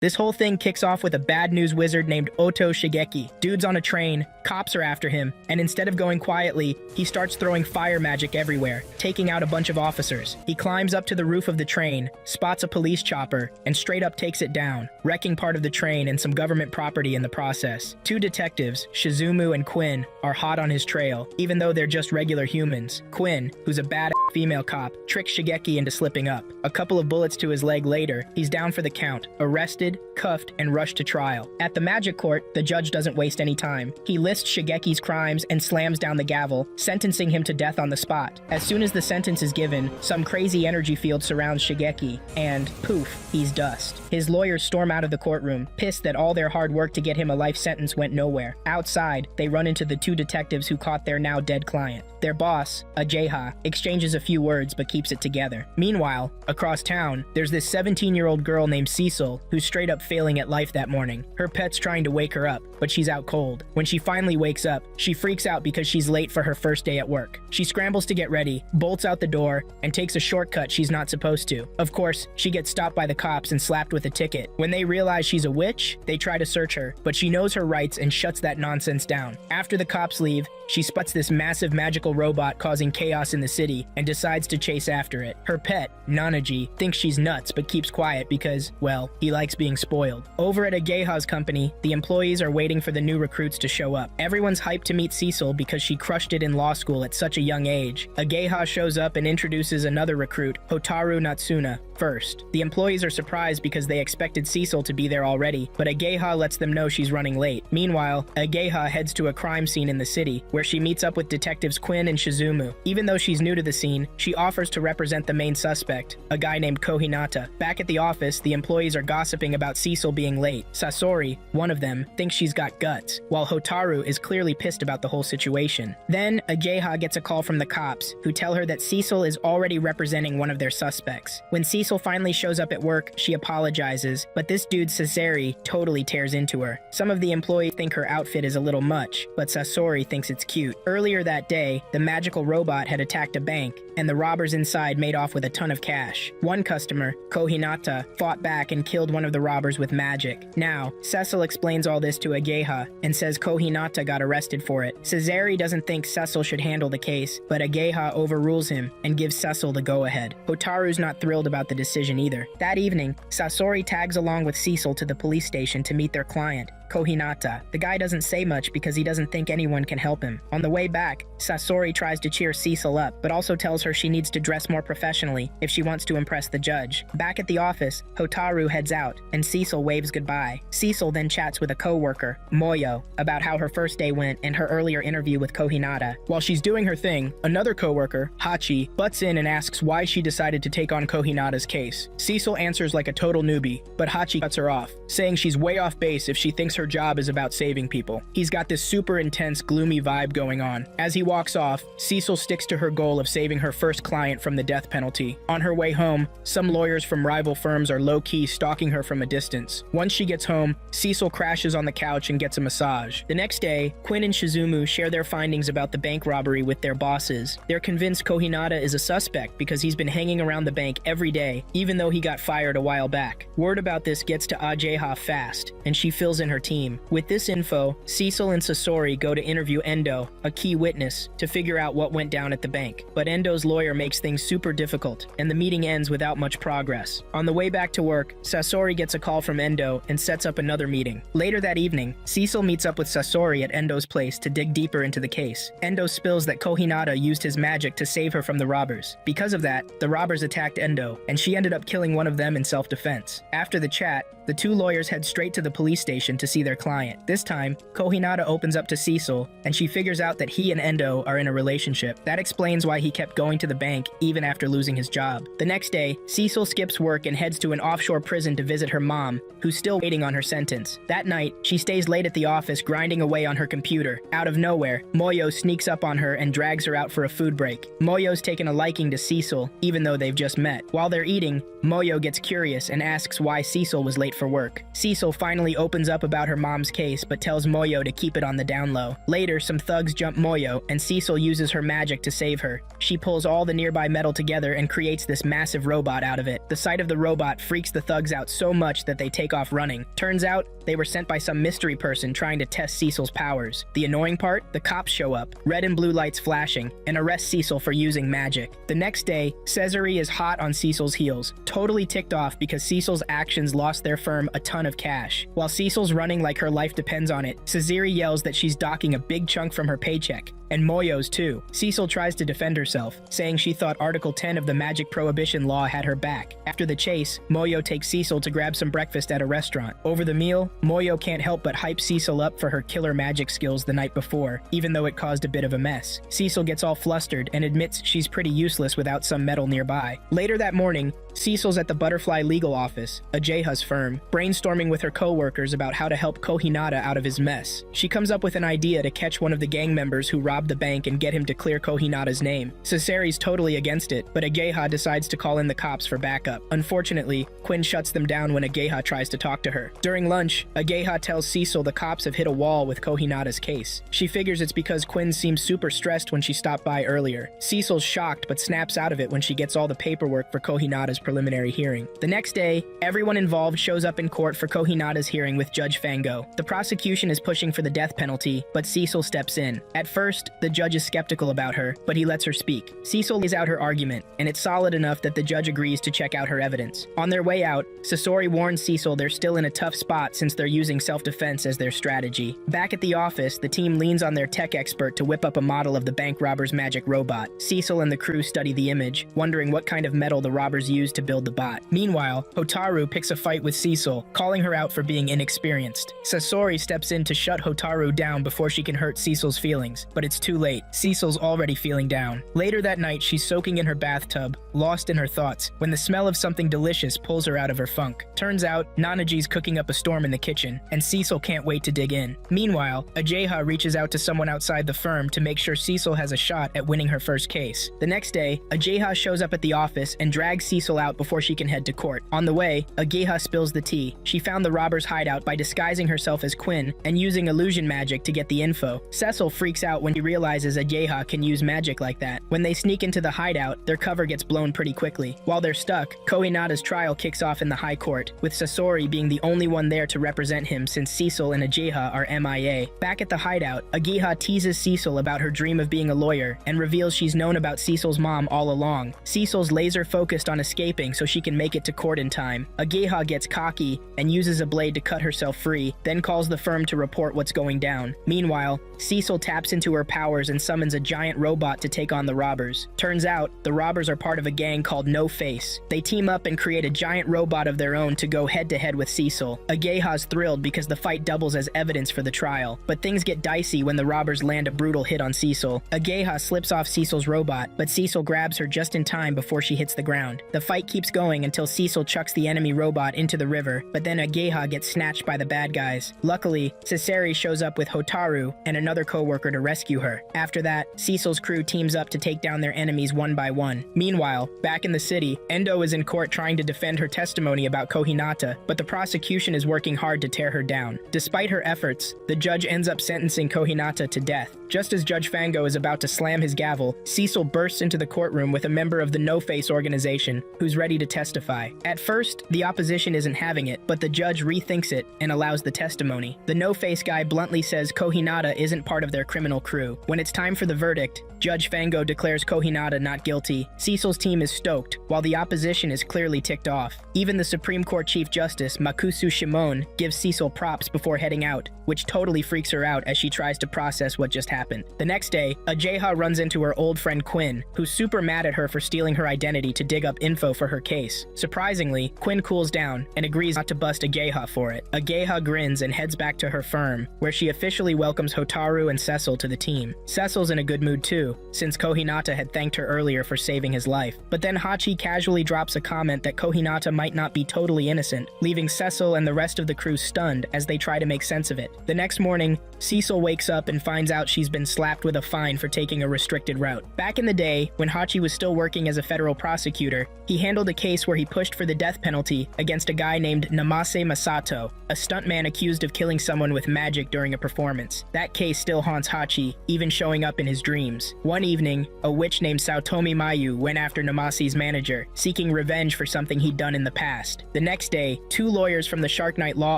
This whole thing kicks off with a bad news wizard named Oto Shigeki. Dude's on a train, cops are after him, and instead of going quietly, he starts throwing fire magic everywhere, taking out a bunch of officers. He climbs up to the roof of the train, spots a police chopper, and straight up takes it down, wrecking part of the train and some government property in the process. Two detectives, Shizumu and Quinn, are hot on his trail, even though they're just regular humans. Quinn, who's a bad female cop, tricks Shigeki into slipping up. A couple of bullets to his leg later, he's down for the count, arrested, cuffed, and rushed to trial. At the magic court, the judge doesn't waste any time. He lists Shigeki's crimes and slams down the gavel, sentencing him to death on the spot. As soon as the sentence is given, some crazy energy field surrounds Shigeki, and poof, he's dust. His lawyers storm out of the courtroom, pissed that all their hard work to get him a life sentence went nowhere. Outside, they run into the two detectives who caught their now dead client. Their boss, Ajeha, exchanges a few words but keeps it together. Meanwhile, across town, there's this 17-year-old girl named Cecil who's straight up failing at life that morning. Her pet's trying to wake her up, but she's out cold. When she finally wakes up, she freaks out because she's late for her first day at work. She scrambles to get ready, bolts out the door, and takes a shortcut she's not supposed to. Of course, she gets stopped by the cops and slapped with a ticket. When they realize she's a witch, they try to search her, but she knows her rights and shuts that nonsense down. After the cops leave, she spots this massive magical robot causing chaos in the city and decides to chase after it. Her pet, Nanaji, thinks she's nuts but keeps quiet because, well, he likes being spoiled. Over at Ageha's company, the employees are waiting for the new recruits to show up. Everyone's hyped to meet Cecil because she crushed it in law school at such a young age. Ageha shows up and introduces another recruit, Hotaru Natsuna, first. The employees are surprised because they expected Cecil to be there already, but Ageha lets them know she's running late. Meanwhile, Ageha heads to a crime scene in the city, where she meets up with detectives Quinn and Shizumu. Even though she's new to the scene, she offers to represent the main suspect, a guy named Kohinata. Back at the office, the employees are gossiping about Cecil being late. Sasori, one of them, thinks she's got guts, while Hotaru is clearly pissed about the whole situation. Then, Ageha gets a call from the cops, who tell her that Cecil is already representing one of their suspects. When Cecil finally shows up at work, she apologizes, but this dude Sasori totally tears into her. Some of the employees think her outfit is a little much, but Sasori thinks it's cute. Earlier that day, the magical robot had attacked a bank, and the robbers inside made off with a ton of cash. One customer, Kohinata, fought back and killed one of the robbers with magic. Now, Cecil explains all this to Ageha and says Kohinata got arrested for it. Sasori doesn't think Cecil should handle the case, but Ageha overrules him and gives Cecil the go-ahead. Hotaru's not thrilled about the decision either. That evening, Sasori tags along with Cecil to the police station to meet their client, Kohinata. The guy doesn't say much because he doesn't think anyone can help him. On the way back, Sasori tries to cheer Cecil up, but also tells her she needs to dress more professionally if she wants to impress the judge. Back at the office, Hotaru heads out, and Cecil waves goodbye. Cecil then chats with a co-worker, Moyo, about how her first day went and her earlier interview with Kohinata. While she's doing her thing, another co-worker, Hachi, butts in and asks why she decided to take on Kohinata's case. Cecil answers like a total newbie, but Hachi cuts her off, saying she's way off base if she thinks her job is about saving people. He's got this super intense, gloomy vibe going on. As he walks off, Cecil sticks to her goal of saving her first client from the death penalty. On her way home, some lawyers from rival firms are low-key stalking her from a distance. Once she gets home, Cecil crashes on the couch and gets a massage. The next day, Quinn and Shizumu share their findings about the bank robbery with their bosses. They're convinced Kohinata is a suspect because he's been hanging around the bank every day, even though he got fired a while back. Word about this gets to Ajeha fast, and she fills in her team. With this info, Cecil and Sasori go to interview Endo, a key witness, to figure out what went down at the bank. But Endo's lawyer makes things super difficult, and the meeting ends without much progress. On the way back to work, Sasori gets a call from Endo and sets up another meeting. Later that evening, Cecil meets up with Sasori at Endo's place to dig deeper into the case. Endo spills that Kohinata used his magic to save her from the robbers. Because of that, the robbers attacked Endo, and she ended up killing one of them in self-defense. After the chat, the two lawyers head straight to the police station to see their client. This time, Kohinata opens up to Cecil, and she figures out that he and Endo are in a relationship. That explains why he kept going to the bank even after losing his job. The next day, Cecil skips work and heads to an offshore prison to visit her mom, who's still waiting on her sentence. That night, she stays late at the office grinding away on her computer. Out of nowhere, Moyo sneaks up on her and drags her out for a food break. Moyo's taken a liking to Cecil, even though they've just met. While they're eating, Moyo gets curious and asks why Cecil was late for work. Cecil finally opens up about about her mom's case but tells Moyo to keep it on the down low. Later, some thugs jump Moyo, and Cecil uses her magic to save her. She pulls all the nearby metal together and creates this massive robot out of it. The sight of the robot freaks the thugs out so much that they take off running. Turns out, they were sent by some mystery person trying to test Cecil's powers. The annoying part? The cops show up, red and blue lights flashing, and arrest Cecil for using magic. The next day, Cesare is hot on Cecil's heels, totally ticked off because Cecil's actions lost their firm a ton of cash. While Cecil's running like her life depends on it, Cesare yells that she's docking a big chunk from her paycheck, and Moyo's too. Cecil tries to defend herself, saying she thought Article 10 of the Magic Prohibition Law had her back. After the chase, Moyo takes Cecil to grab some breakfast at a restaurant. Over the meal, Moyo can't help but hype Cecil up for her killer magic skills the night before, even though it caused a bit of a mess. Cecil gets all flustered and admits she's pretty useless without some metal nearby. Later that morning, Cecil's at the Butterfly Legal Office, Ajeha's firm, brainstorming with her co-workers about how to help Kohinata out of his mess. She comes up with an idea to catch one of the gang members who robbed the bank and get him to clear Kohinata's name. Cesare's totally against it, but Ajeha decides to call in the cops for backup. Unfortunately, Quinn shuts them down when Ajeha tries to talk to her. During lunch, Ajeha tells Cecil the cops have hit a wall with Kohinata's case. She figures it's because Quinn seemed super stressed when she stopped by earlier. Cecil's shocked but snaps out of it when she gets all the paperwork for Kohinata's preliminary hearing. The next day, everyone involved shows up in court for Kohinata's hearing with Judge Fango. The prosecution is pushing for the death penalty, but Cecil steps in. At first, the judge is skeptical about her, but he lets her speak. Cecil lays out her argument, and it's solid enough that the judge agrees to check out her evidence. On their way out, Sasori warns Cecil they're still in a tough spot since they're using self-defense as their strategy. Back at the office, the team leans on their tech expert to whip up a model of the bank robber's magic robot. Cecil and the crew study the image, wondering what kind of metal the robbers used to build the bot. Meanwhile, Hotaru picks a fight with Cecil, calling her out for being inexperienced. Sasori steps in to shut Hotaru down before she can hurt Cecil's feelings, but it's too late. Cecil's already feeling down. Later that night, she's soaking in her bathtub, lost in her thoughts, when the smell of something delicious pulls her out of her funk. Turns out, Nanaji's cooking up a storm in the kitchen, and Cecil can't wait to dig in. Meanwhile, Ajeha reaches out to someone outside the firm to make sure Cecil has a shot at winning her first case. The next day, Ajeha shows up at the office and drags Cecil out before she can head to court. On the way, Ajeha spills the tea. She found the robber's hideout by disguising herself as Quinn and using illusion magic to get the info. Cecil freaks out when he realizes Ajeha can use magic like that. When they sneak into the hideout, their cover gets blown pretty quickly. While they're stuck, Kohinata's trial kicks off in the high court, with Sasori being the only one there to represent him since Cecil and Ajeha are MIA. Back at the hideout, Ajeha teases Cecil about her dream of being a lawyer and reveals she's known about Cecil's mom all along. Cecil's laser focused on escaping so she can make it to court in time. Ajeha gets cocky and uses a blade to cut herself free, then calls the firm to report what's going down. Meanwhile, Cecil taps into her powers and summons a giant robot to take on the robbers. Turns out, the robbers are part of a gang called No Face. They team up and create a giant robot of their own to go head-to-head with Cecil. Ageha's thrilled because the fight doubles as evidence for the trial, but things get dicey when the robbers land a brutal hit on Cecil. Ageha slips off Cecil's robot, but Cecil grabs her just in time before she hits the ground. The fight keeps going until Cecil chucks the enemy robot into the river, but then Ageha gets snatched by the bad guys. Luckily, Cesare shows up with Hotaru and another co-worker to rescue her. After that, Cecil's crew teams up to take down their enemies one by one. Meanwhile, back in the city, Endo is in court trying to defend her testimony about Kohinata, but the prosecution is working hard to tear her down. Despite her efforts, the judge ends up sentencing Kohinata to death. Just as Judge Fango is about to slam his gavel, Cecil bursts into the courtroom with a member of the No Face organization, who's ready to testify. At first, the opposition isn't having it, but the judge rethinks it and allows the testimony. The No Face guy bluntly says Kohinata isn't part of their criminal crew. When it's time for the verdict, Judge Fango declares Kohinata not guilty. Cecil's team is stoked, while the opposition is clearly ticked off. Even the Supreme Court Chief Justice, Makusu Shimon, gives Cecil props before heading out, which totally freaks her out as she tries to process what just happened. The next day, Ajeha runs into her old friend Quinn, who's super mad at her for stealing her identity to dig up info for her case. Surprisingly, Quinn cools down and agrees not to bust Ajeha for it. Ajeha grins and heads back to her firm, where she officially welcomes Hotaru and Cecil to the team. Cecil's in a good mood too, since Kohinata had thanked her earlier for saving his life. But then Hachi casually drops a comment that Kohinata might not be totally innocent, leaving Cecil and the rest of the crew stunned as they try to make sense of it. The next morning, Cecil wakes up and finds out she's been slapped with a fine for taking a restricted route. Back in the day, when Hachi was still working as a federal prosecutor, he handled a case where he pushed for the death penalty against a guy named Namase Masato, a stuntman accused of killing someone with magic during a performance. That case still haunts Hachi, even showing up in his dreams. One evening, a witch named Saotomi Mayu went after Namase's manager, seeking revenge for something he'd done in the past. The next day, two lawyers from the Shark Knight Law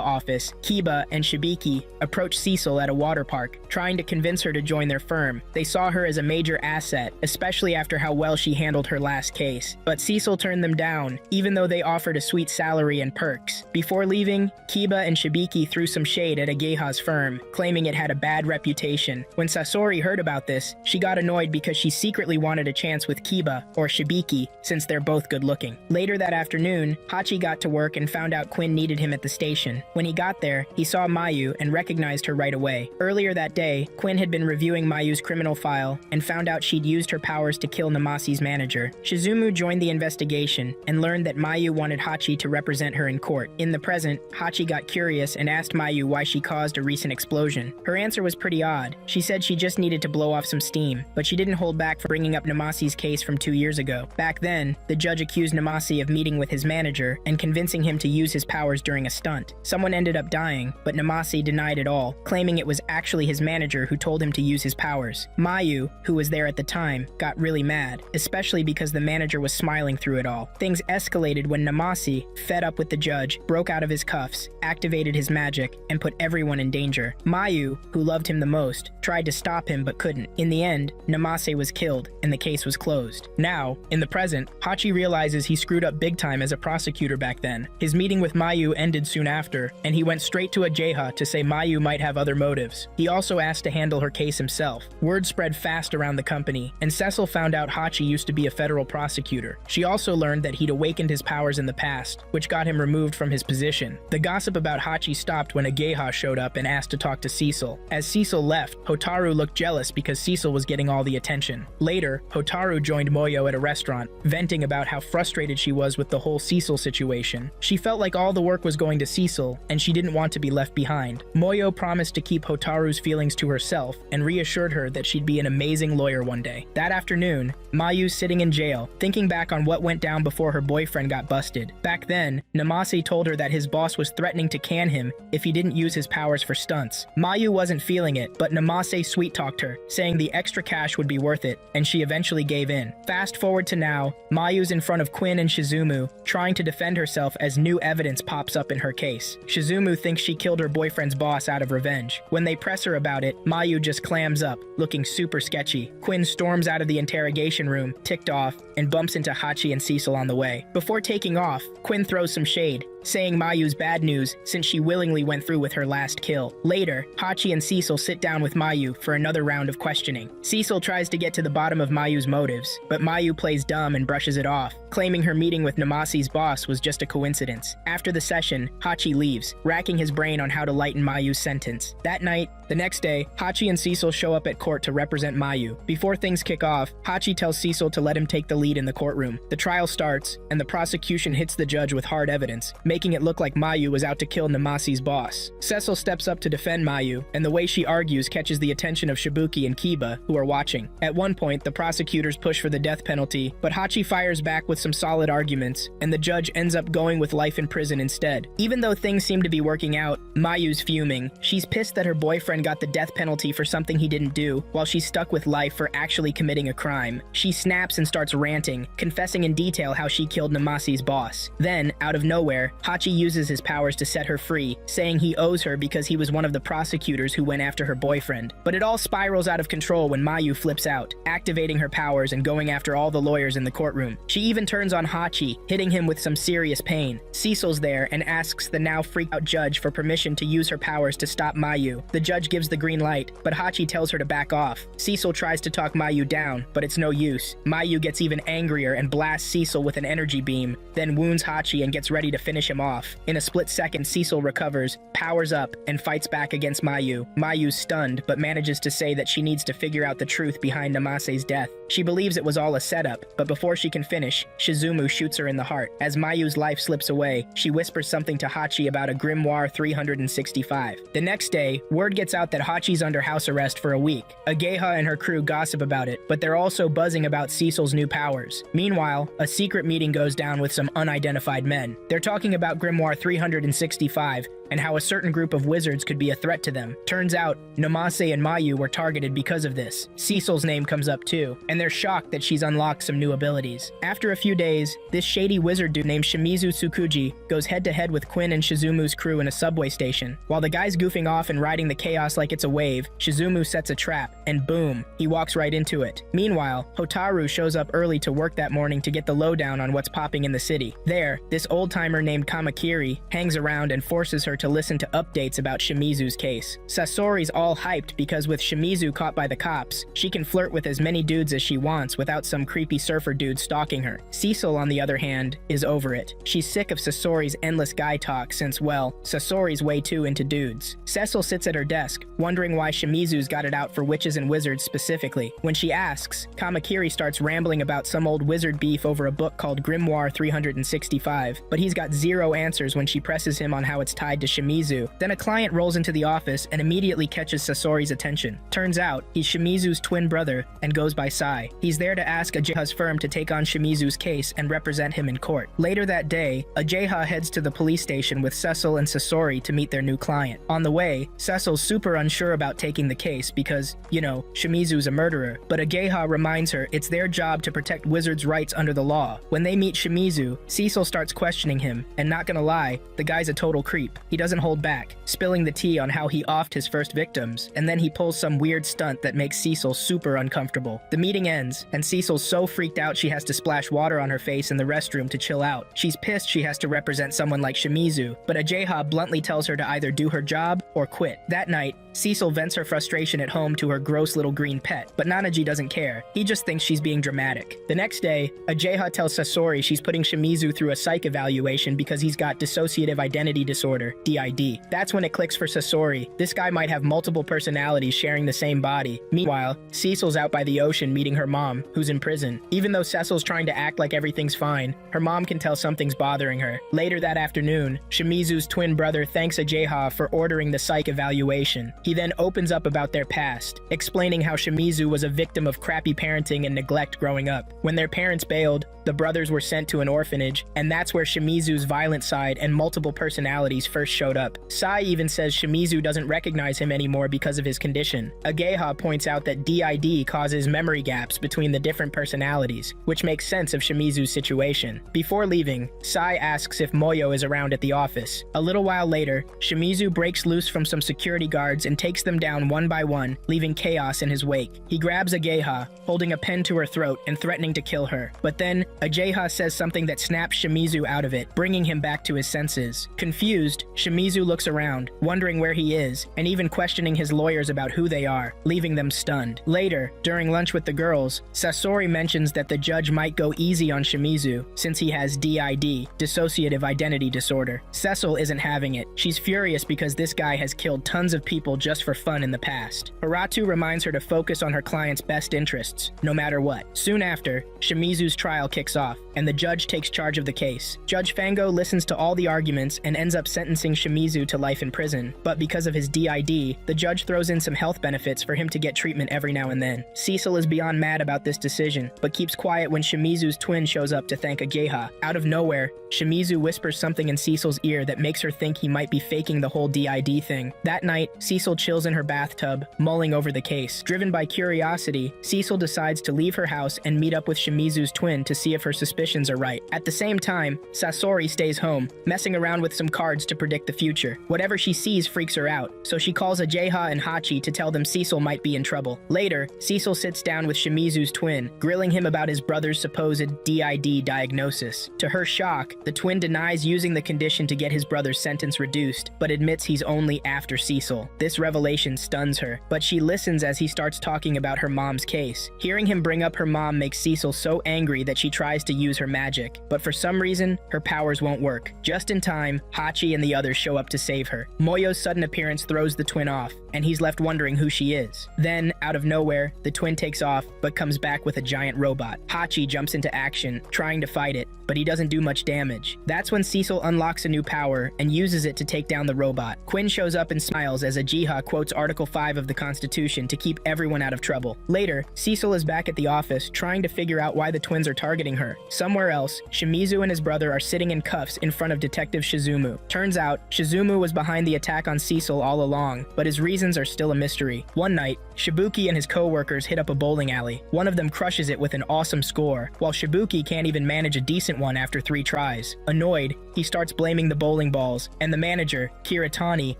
Office, Kiba and Shibiki, approached Cecil at a water park, trying to convince her to join their firm. They saw her as a major asset, especially after how well she handled her last case. But Cecil turned them down, even though they offered a sweet salary and perks. Before leaving, Kiba and Shibiki threw some shade at Ageha's firm, claiming it had a bad reputation. When Sasori heard about this, she got annoyed because she secretly wanted a chance with Kiba, or Shibiki, since they're both good looking. Later that afternoon, Hachi got to work and found out Quinn needed him at the station. When he got there, he saw Mayu and recognized her right away. Earlier that day, Quinn had been reviewing Mayu's criminal file and found out she'd used her powers to kill Namase's manager. Shizumu joined the investigation and learned that Mayu wanted Hachi to represent her in court. In the present, Hachi got curious and asked Mayu why she caused a recent explosion. Her answer was pretty odd. She said she just needed to blow off some steam, but she didn't hold back for bringing up Namase's case from 2 years ago. Back then, the judge accused Namase of meeting with his manager and convincing him to use his powers during a stunt. Someone ended up dying, but Namase denied it all, claiming it was actually his manager who told him to use his powers. Mayu, who was there at the time, got really mad, especially because the manager was smiling through it all. Things escalated when Namase, fed up with the judge, broke out of his cuffs, activated his magic, and put everyone in danger. Mayu, who loved him the most, tried to stop him but couldn't. In the end, Namase was killed, and the case was closed. Now, in the present, Hachi realizes he screwed up big time as a prosecutor back then. His meeting with Mayu ended soon after, and he went straight to Ageha to say Mayu might have other motives. He also asked to handle her case himself. Word spread fast around the company, and Cecil found out Hachi used to be a federal prosecutor. She also learned that he'd awakened his powers in the past, which got him removed from his position. The gossip about Hachi stopped when Ageha showed up and asked to talk to Cecil. As Cecil left, Hotaru looked jealous because Cecil was getting all the attention. Later, Hotaru joined Moyo at a restaurant, venting about how frustrated she was with the whole Cecil situation. She felt like all the work was going to Cecil, and she didn't want to be left behind. Moyo promised to keep Hotaru's feelings to herself and reassured her that she'd be an amazing lawyer one day. That afternoon, Mayu's sitting in jail, thinking back on what went down before her boyfriend got busted. Back then, Namase told her that his boss was threatening to can him if he didn't use his powers for stunts. Mayu wasn't feeling it, but Namase sweet-talked her, saying the extra cash would be worth it, and she eventually gave in. Fast forward to now, Mayu's in front of Quinn and Shizumu, trying to defend herself as new evidence pops up in her case. Shizumu thinks she killed her boyfriend's boss out of revenge. When they press her about it, Mayu just clams up, looking super sketchy. Quinn storms out of the interrogation room, ticked off, and bumps into Hachi and Cecil on the way. Before taking off, Quinn throws some shade, saying Mayu's bad news since she willingly went through with her last kill. Later, Hachi and Cecil sit down with Mayu for another round of questioning. Cecil tries to get to the bottom of Mayu's motives, but Mayu plays dumb and brushes it off, claiming her meeting with Namase's boss was just a coincidence. After the session, Hachi leaves, racking his brain on how to lighten Mayu's sentence. That night, the next day, Hachi and Cecil show up at court to represent Mayu. Before things kick off, Hachi tells Cecil to let him take the lead in the courtroom. The trial starts, and the prosecution hits the judge with hard evidence, making it look like Mayu was out to kill Namase's boss. Cecil steps up to defend Mayu, and the way she argues catches the attention of Shibuki and Kiba, who are watching. At one point, the prosecutors push for the death penalty, but Hachi fires back with some solid arguments, and the judge ends up going with life in prison instead. Even though things seem to be working out, Mayu's fuming. She's pissed that her boyfriend got the death penalty for something he didn't do, while she's stuck with life for actually committing a crime. She snaps and starts ranting, confessing in detail how she killed Namase's boss. Then, out of nowhere, Hachi uses his powers to set her free, saying he owes her because he was one of the prosecutors who went after her boyfriend. But it all spirals out of control when Mayu flips out, activating her powers and going after all the lawyers in the courtroom. She even turns on Hachi, hitting him with some serious pain. Cecil's there and asks the now freaked out judge for permission to use her powers to stop Mayu. The judge gives the green light, but Hachi tells her to back off. Cecil tries to talk Mayu down, but it's no use. Mayu gets even angrier and blasts Cecil with an energy beam, then wounds Hachi and gets ready to finish him off. In a split second, Cecil recovers, powers up, and fights back against Mayu. Mayu's stunned, but manages to say that she needs to figure out the truth behind Namase's death. She believes it was all a setup, but before she can finish, Shizumu shoots her in the heart. As Mayu's life slips away, she whispers something to Hachi about a Grimoire 365. The next day, word gets out that Hachi's under house arrest for a week. Ageha and her crew gossip about it, but they're also buzzing about Cecil's new powers. Meanwhile, a secret meeting goes down with some unidentified men. They're talking about Grimoire 365 and how a certain group of wizards could be a threat to them. Turns out, Namase and Mayu were targeted because of this. Cecil's name comes up too, and they're shocked that she's unlocked some new abilities. After a few days, this shady wizard dude named Shimizu Tsukuji goes head-to-head with Quinn and Shizumu's crew in a subway station. While the guy's goofing off and riding the chaos like it's a wave, Shizumu sets a trap, and boom, he walks right into it. Meanwhile, Hotaru shows up early to work that morning to get the lowdown on what's popping in the city. There, this old-timer named Kamakiri hangs around and forces her to listen to updates about Shimizu's case. Sasori's all hyped because with Shimizu caught by the cops, she can flirt with as many dudes as she wants without some creepy surfer dude stalking her. Cecil, on the other hand, is over it. She's sick of Sasori's endless guy talk since, well, Sasori's way too into dudes. Cecil sits at her desk, wondering why Shimizu's got it out for witches and wizards specifically. When she asks, Kamakiri starts rambling about some old wizard beef over a book called Grimoire 365, but he's got zero answers when she presses him on how it's tied to Shimizu. Then a client rolls into the office and immediately catches Sasori's attention. Turns out, he's Shimizu's twin brother and goes by Sai. He's there to ask Ajeha's firm to take on Shimizu's case and represent him in court. Later that day, Ajeha heads to the police station with Cecil and Sasori to meet their new client. On the way, Cecil's super unsure about taking the case because, you know, Shimizu's a murderer, but Ageha reminds her it's their job to protect wizards' rights under the law. When they meet Shimizu, Cecil starts questioning him, and not gonna lie, the guy's a total creep. He doesn't hold back, spilling the tea on how he offed his first victims, and then he pulls some weird stunt that makes Cecil super uncomfortable. The meeting ends, and Cecil's so freaked out she has to splash water on her face in the restroom to chill out. She's pissed she has to represent someone like Shimizu, but Ajeha bluntly tells her to either do her job or quit. That night, Cecil vents her frustration at home to her gross little green pet, but Nanaji doesn't care. He just thinks she's being dramatic. The next day, Ajeha tells Sasori she's putting Shimizu through a psych evaluation because he's got dissociative identity disorder, DID. That's when it clicks for Sasori. This guy might have multiple personalities sharing the same body. Meanwhile, Cecil's out by the ocean meeting her mom, who's in prison. Even though Cecil's trying to act like everything's fine, her mom can tell something's bothering her. Later that afternoon, Shimizu's twin brother thanks Ajeha for ordering the psych evaluation. He then opens up about their past, explaining how Shimizu was a victim of crappy parenting and neglect growing up. When their parents bailed, the brothers were sent to an orphanage, and that's where Shimizu's violent side and multiple personalities first showed up. Sai even says Shimizu doesn't recognize him anymore because of his condition. Ageha points out that DID causes memory gaps between the different personalities, which makes sense of Shimizu's situation. Before leaving, Sai asks if Moyo is around at the office. A little while later, Shimizu breaks loose from some security guards and takes them down one by one, leaving chaos in his wake. He grabs Ageha, holding a pen to her throat and threatening to kill her. But then, Ajeha says something that snaps Shimizu out of it, bringing him back to his senses. Confused, Shimizu looks around, wondering where he is, and even questioning his lawyers about who they are, leaving them stunned. Later, during lunch with the girls, Sasori mentions that the judge might go easy on Shimizu, since he has DID, dissociative identity disorder. Cecil isn't having it. She's furious because this guy has killed tons of people just for fun in the past. Haratu reminds her to focus on her client's best interests, no matter what. Soon after, Shimizu's trial kicks off, and the judge takes charge of the case. Judge Fango listens to all the arguments and ends up sentencing Shimizu to life in prison, but because of his DID, the judge throws in some health benefits for him to get treatment every now and then. Cecil is beyond mad about this decision, but keeps quiet when Shimizu's twin shows up to thank Ageha. Out of nowhere, Shimizu whispers something in Cecil's ear that makes her think he might be faking the whole DID thing. That night, Cecil chills in her bathtub, mulling over the case. Driven by curiosity, Cecil decides to leave her house and meet up with Shimizu's twin to see if her suspicions are right. At the same time, Sasori stays home, messing around with some cards to predict the future. Whatever she sees freaks her out, so she calls Ajeha and Hachi to tell them Cecil might be in trouble. Later, Cecil sits down with Shimizu's twin, grilling him about his brother's supposed DID diagnosis. To her shock, the twin denies using the condition to get his brother's sentence reduced, but admits he's only after Cecil. This revelation stuns her, but she listens as he starts talking about her mom's case. Hearing him bring up her mom makes Cecil so angry that she tries to use use her magic, but for some reason, her powers won't work. Just in time, Hachi and the others show up to save her. Moyo's sudden appearance throws the twin off, and he's left wondering who she is. Then, out of nowhere, the twin takes off, but comes back with a giant robot. Hachi jumps into action, trying to fight it, but he doesn't do much damage. That's when Cecil unlocks a new power and uses it to take down the robot. Quinn shows up and smiles as Ichika quotes Article 5 of the Constitution to keep everyone out of trouble. Later, Cecil is back at the office trying to figure out why the twins are targeting her. Somewhere else, Shimizu and his brother are sitting in cuffs in front of Detective Shizumu. Turns out, Shizumu was behind the attack on Cecil all along, but his reasons are still a mystery. One night, Shibuki and his co-workers hit up a bowling alley. One of them crushes it with an awesome score, while Shibuki can't even manage a decent one after 3 tries. Annoyed, he starts blaming the bowling balls, and the manager, Kiritani,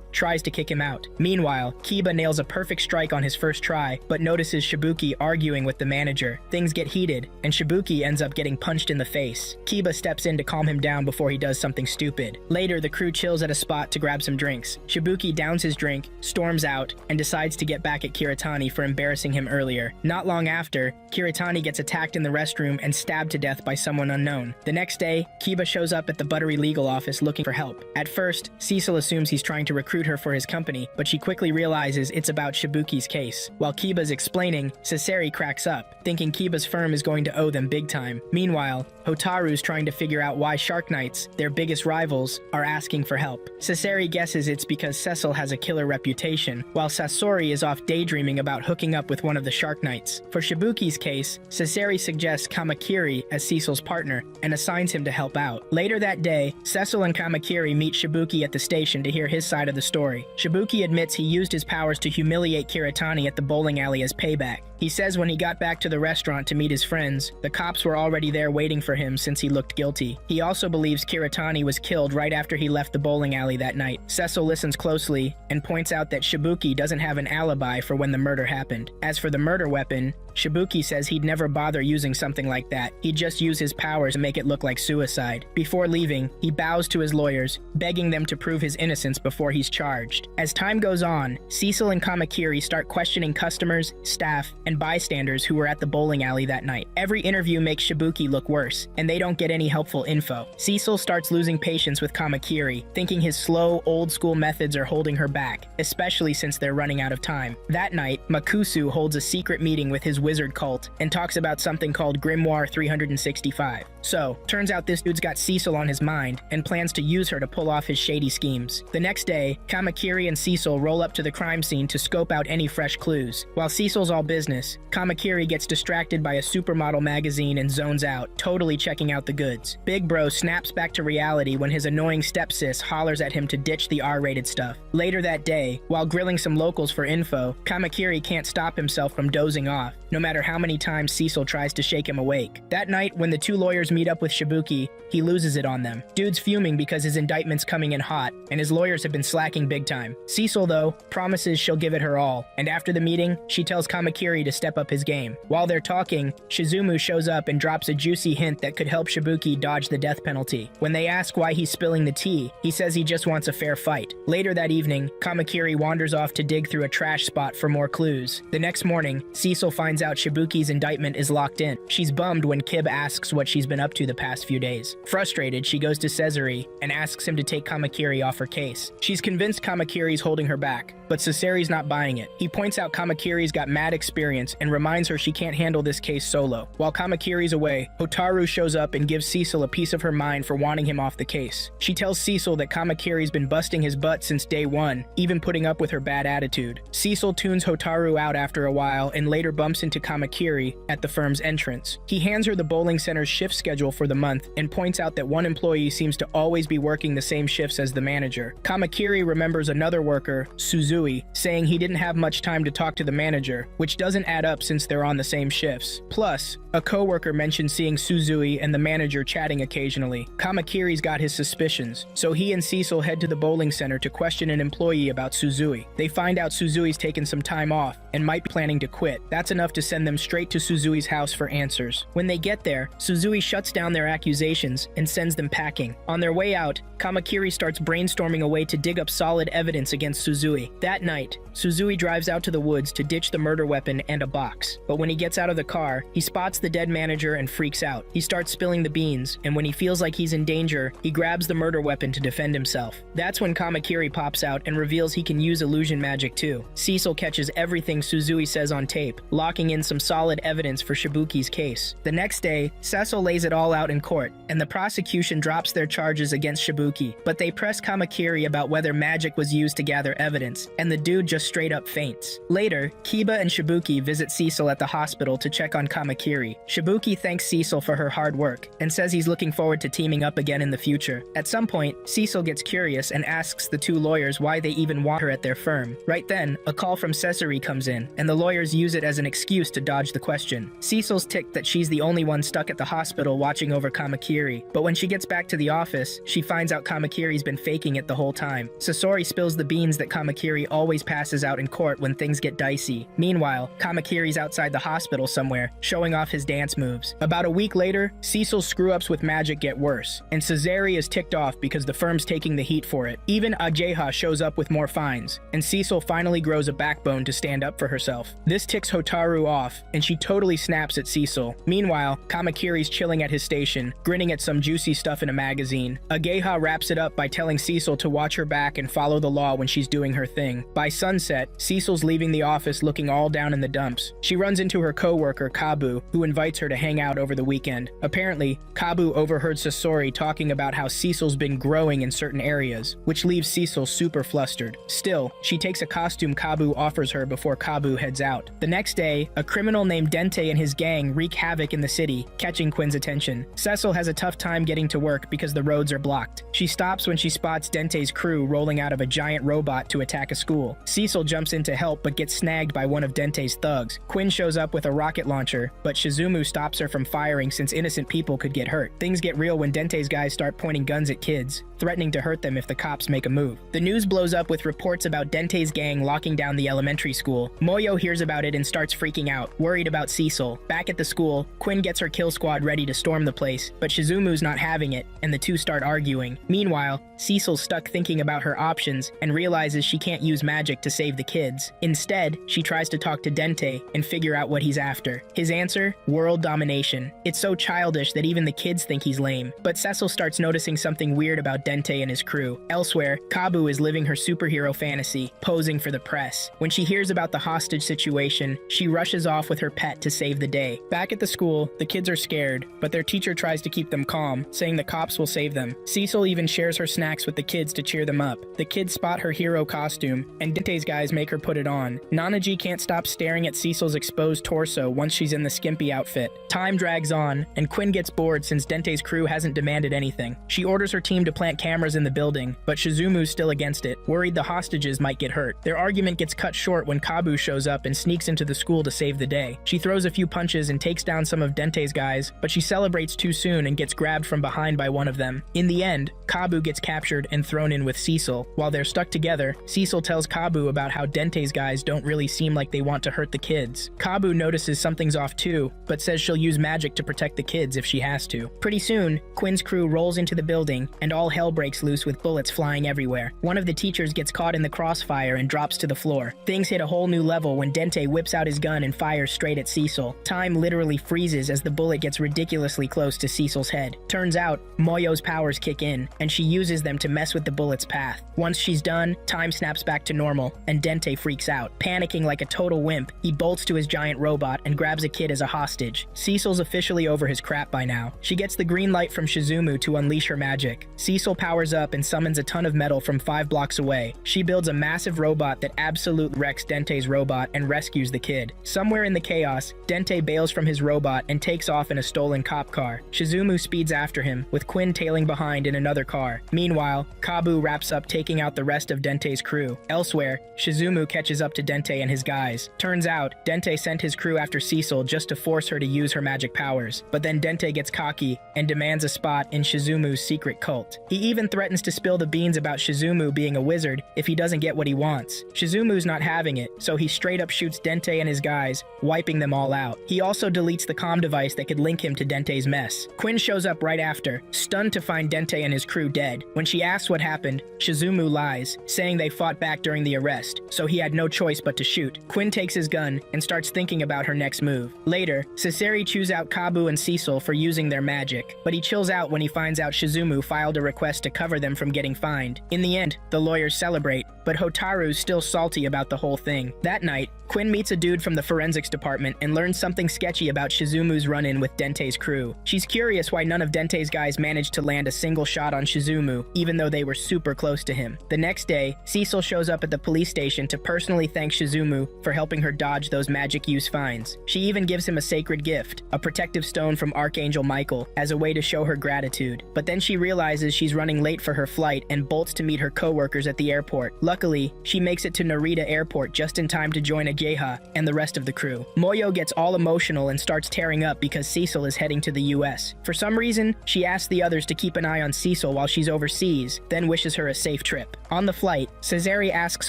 tries to kick him out. Meanwhile, Kiba nails a perfect strike on his first try, but notices Shibuki arguing with the manager. Things get heated, and Shibuki ends up getting punched in the face. Kiba steps in to calm him down before he does something stupid. Later, the crew chills at a spot to grab some drinks. Shibuki downs his drink, storms out, and decides to get back at Kiritani for embarrassing him earlier. Not long after, Kiritani gets attacked in the restroom and stabbed to death by someone unknown. The next day, Kiba shows up at the Buttery legal office looking for help. At first, Cecil assumes he's trying to recruit her for his company, but she quickly realizes it's about Shibuki's case. While Kiba's explaining, Saseri cracks up, thinking Kiba's firm is going to owe them big time. Meanwhile, Hotaru's trying to figure out why Shark Knights, their biggest rivals, are asking for help. Saseri guesses it's because Cecil has a killer reputation, while Sasori is off daydreaming about hooking up with one of the Shark Knights. For Shibuki's case, Saseri suggests Kamakiri as Cecil's partner and assigns him to help out. Later that day, Cecil and Kamakiri meet Shibuki at the station to hear his side of the story. Shibuki admits he used his powers to humiliate Kiritani at the bowling alley as payback. He says when he got back to the restaurant to meet his friends, the cops were already there waiting for him since he looked guilty. He also believes Kiritani was killed right after he left the bowling alley that night. Cecil listens closely and points out that Shibuki doesn't have an alibi for when the murder happened. As for the murder weapon, Shibuki says he'd never bother using something like that. He'd just use his powers to make it look like suicide. Before leaving, he bows to his lawyers, begging them to prove his innocence before he's charged. As time goes on, Cecil and Kamakiri start questioning customers, staff, and bystanders who were at the bowling alley that night. Every interview makes Shibuki look worse, and they don't get any helpful info. Cecil starts losing patience with Kamakiri, thinking his slow, old-school methods are holding her back, especially since they're running out of time. That night, Makusu holds a secret meeting with his wizard cult and talks about something called Grimoire 365. So, turns out this dude's got Cecil on his mind and plans to use her to pull off his shady schemes. The next day, Kamakiri and Cecil roll up to the crime scene to scope out any fresh clues. While Cecil's all business, Kamakiri gets distracted by a supermodel magazine and zones out, totally checking out the goods. Big Bro snaps back to reality when his annoying stepsis hollers at him to ditch the R-rated stuff. Later that day, while grilling some locals for info, Kamakiri can't stop himself from dozing off, no matter how many times Cecil tries to shake him awake. That night, when the two lawyers meet up with Shibuki, he loses it on them. Dude's fuming because his indictment's coming in hot, and his lawyers have been slacking big time. Cecil, though, promises she'll give it her all, and after the meeting, she tells Kamakiri to step up his game. While they're talking, Shizumu shows up and drops a juicy hint that could help Shibuki dodge the death penalty. When they ask why he's spilling the tea, he says he just wants a fair fight. Later that evening, Kamakiri wanders off to dig through a trash spot for more clues. The next morning, Cecil finds out Shibuki's indictment is locked in. She's bummed when Kib asks what she's been up to the past few days. Frustrated, she goes to Sasori and asks him to take Kamakiri off her case. She's convinced Kamakiri's holding her back, but Sasori's not buying it. He points out Kamakiri's got mad experience and reminds her she can't handle this case solo. While Kamakiri's away, Hotaru shows up and gives Cecil a piece of her mind for wanting him off the case. She tells Cecil that Kamakiri's been busting his butt since day one, even putting up with her bad attitude. Cecil tunes Hotaru out after a while and later bumps into Kamakiri at the firm's entrance. He hands her the bowling center's shift schedule for the month and points out that one employee seems to always be working the same shifts as the manager. Kamakiri remembers another worker, Suzui, saying he didn't have much time to talk to the manager, which doesn't add up since they're on the same shifts. Plus, a coworker mentioned seeing Suzui and the manager chatting occasionally. Kamakiri's got his suspicions, so he and Cecil head to the bowling center to question an employee about Suzui. They find out Suzui's taken some time off and might be planning to quit. That's enough to send them straight to Suzui's house for answers. When they get there, Suzui shuts down their accusations and sends them packing. On their way out, Kamakiri starts brainstorming a way to dig up solid evidence against Suzui. That night, Suzui drives out to the woods to ditch the murder weapon and a box. But when he gets out of the car, he spots the dead manager and freaks out. He starts spilling the beans, and when he feels like he's in danger, he grabs the murder weapon to defend himself. That's when Kamakiri pops out and reveals he can use illusion magic too. Cecil catches everything Suzui says on tape, locking in some solid evidence for Shibuki's case. The next day, Cecil lays it all out in court, and the prosecution drops their charges against Shibuki, but they press Kamakiri about whether magic was used to gather evidence, and the dude just straight up faints. Later, Kiba and Shibuki visit Cecil at the hospital to check on Kamakiri. Shibuki thanks Cecil for her hard work, and says he's looking forward to teaming up again in the future. At some point, Cecil gets curious and asks the two lawyers why they even want her at their firm. Right then, a call from Cesare comes in, and the lawyers use it as an excuse to dodge the question. Cecil's ticked that she's the only one stuck at the hospital watching over Kamakiri, but when she gets back to the office, she finds out Kamakiri's been faking it the whole time. Sasori spills the beans that Kamakiri always passes out in court when things get dicey. Meanwhile, Kamakiri's outside the hospital somewhere, showing off his dance moves. About a week later, Cecil's screw-ups with magic get worse, and Cesare is ticked off because the firm's taking the heat for it. Even Ageha shows up with more fines, and Cecil finally grows a backbone to stand up for herself. This ticks Hotaru off, and she totally snaps at Cecil. Meanwhile, Kamakiri's chilling at his station, grinning at some juicy stuff in a magazine. Ageha wraps it up by telling Cecil to watch her back and follow the law when she's doing her thing. By sunset, Cecil's leaving the office looking all down in the dumps. She runs into her co-worker, Kabu, who invites her to hang out over the weekend. Apparently, Kabu overheard Sasori talking about how Cecil's been growing in certain areas, which leaves Cecil super flustered. Still, she takes a costume Kabu offers her before Kabu heads out. The next day, a criminal named Dente and his gang wreak havoc in the city, catching Quinn's attention. Cecil has a tough time getting to work because the roads are blocked. She stops when she spots Dente's crew rolling out of a giant robot to attack a school. Cecil jumps in to help but gets snagged by one of Dente's thugs. Quinn shows up with a rocket launcher, but Shizumu stops her from firing since innocent people could get hurt. Things get real when Dente's guys start pointing guns at kids, threatening to hurt them if the cops make a move. The news blows up with reports about Dente's gang locking down the elementary school. Moyo hears about it and starts freaking out, worried about Cecil. Back at the school, Quinn gets her kill squad ready to storm the place, but Shizumu's not having it, and the two start arguing. Meanwhile, Cecil's stuck thinking about her options and realizes she can't use magic to save the kids. Instead, she tries to talk to Dente and figure out what he's after. His answer? World domination. It's so childish that even the kids think he's lame. But Cecil starts noticing something weird about Dente and his crew. Elsewhere, Kabu is living her superhero fantasy, posing for the press. When she hears about the hostage situation, she rushes off with her pet to save the day. Back at the school, the kids are scared, but their teacher tries to keep them calm, saying the cops will save them. Cecil even shares her snacks with the kids to cheer them up. The kids spot her hero costume, and Dente's guys make her put it on. Nanaji can't stop staring at Cecil's exposed torso once she's in the skimpy outfit. Time drags on, and Quinn gets bored since Dente's crew hasn't demanded anything. She orders her team to plant cameras in the building, but Shizumu's still against it, worried the hostages might get hurt. Their argument gets cut short when Kabu shows up and sneaks into the school to save the day. She throws a few punches and takes down some of Dente's guys, but she celebrates too soon and gets grabbed from behind by one of them. In the end, Kabu gets captured and thrown in with Cecil. While they're stuck together, Cecil tells Kabu about how Dente's guys don't really seem like they want to hurt the kids. Kabu notices something's off too, but says she'll use magic to protect the kids if she has to. Pretty soon, Quinn's crew rolls into the building, and all hell breaks loose with bullets flying everywhere. One of the teachers gets caught in the crossfire and drops to the floor. Things hit a whole new level when Dente whips out his gun and fires straight at Cecil. Time literally freezes as the bullet gets ridiculously close to Cecil's head. Turns out, Moyo's powers kick in, and she uses them to mess with the bullet's path. Once she's done, time snaps back to normal, and Dente freaks out. Panicking like a total wimp, he bolts to his giant robot and grabs a kid as a hostage. Cecil's officially over his crap by now. She gets the green light from Shizumu to unleash her magic. Cecil powers up and summons a ton of metal from 5 blocks away. She builds a massive robot that absolutely wrecks Dente's robot and rescues the kid. Somewhere in the chaos, Dente bails from his robot and takes off in a stolen cop car. Shizumu speeds after him, with Quinn tailing behind in another car. Meanwhile, Kabu wraps up taking out the rest of Dente's crew. Elsewhere, Shizumu catches up to Dente and his guys. Turns out, Dente sent his crew after Cecil just to force her to use her magic powers. But then Dente gets cocky and demands a spot in Shizumu's secret cult. He even threatens to spill the beans about Shizumu being a wizard if he doesn't get what he wants. Shizumu's not having it, so he straight up shoots Dente and his guys, wiping them all out. He also deletes the comm device that could link him to Dente's mess. Quinn shows up right after, stunned to find Dente and his crew dead. When she asks what happened, Shizumu lies, saying they fought back during the arrest, so he had no choice but to shoot. Quinn takes his gun gun and starts thinking about her next move. Later, Sasori chews out Kabu and Cecil for using their magic, but he chills out when he finds out Shizumu filed a request to cover them from getting fined. In the end, the lawyers celebrate, but Hotaru's still salty about the whole thing. That night, Quinn meets a dude from the forensics department and learns something sketchy about Shizumu's run-in with Dente's crew. She's curious why none of Dente's guys managed to land a single shot on Shizumu, even though they were super close to him. The next day, Cecil shows up at the police station to personally thank Shizumu for helping her dodge those magic use fines. She even gives him a sacred gift, a protective stone from Archangel Michael, as a way to show her gratitude. But then she realizes she's running late for her flight and bolts to meet her co-workers at the airport. Luckily, she makes it to Narita Airport just in time to join Ageha and the rest of the crew. Moyo gets all emotional and starts tearing up because Cecil is heading to the US. For some reason, she asks the others to keep an eye on Cecil while she's overseas, then wishes her a safe trip. On the flight, Sasori asks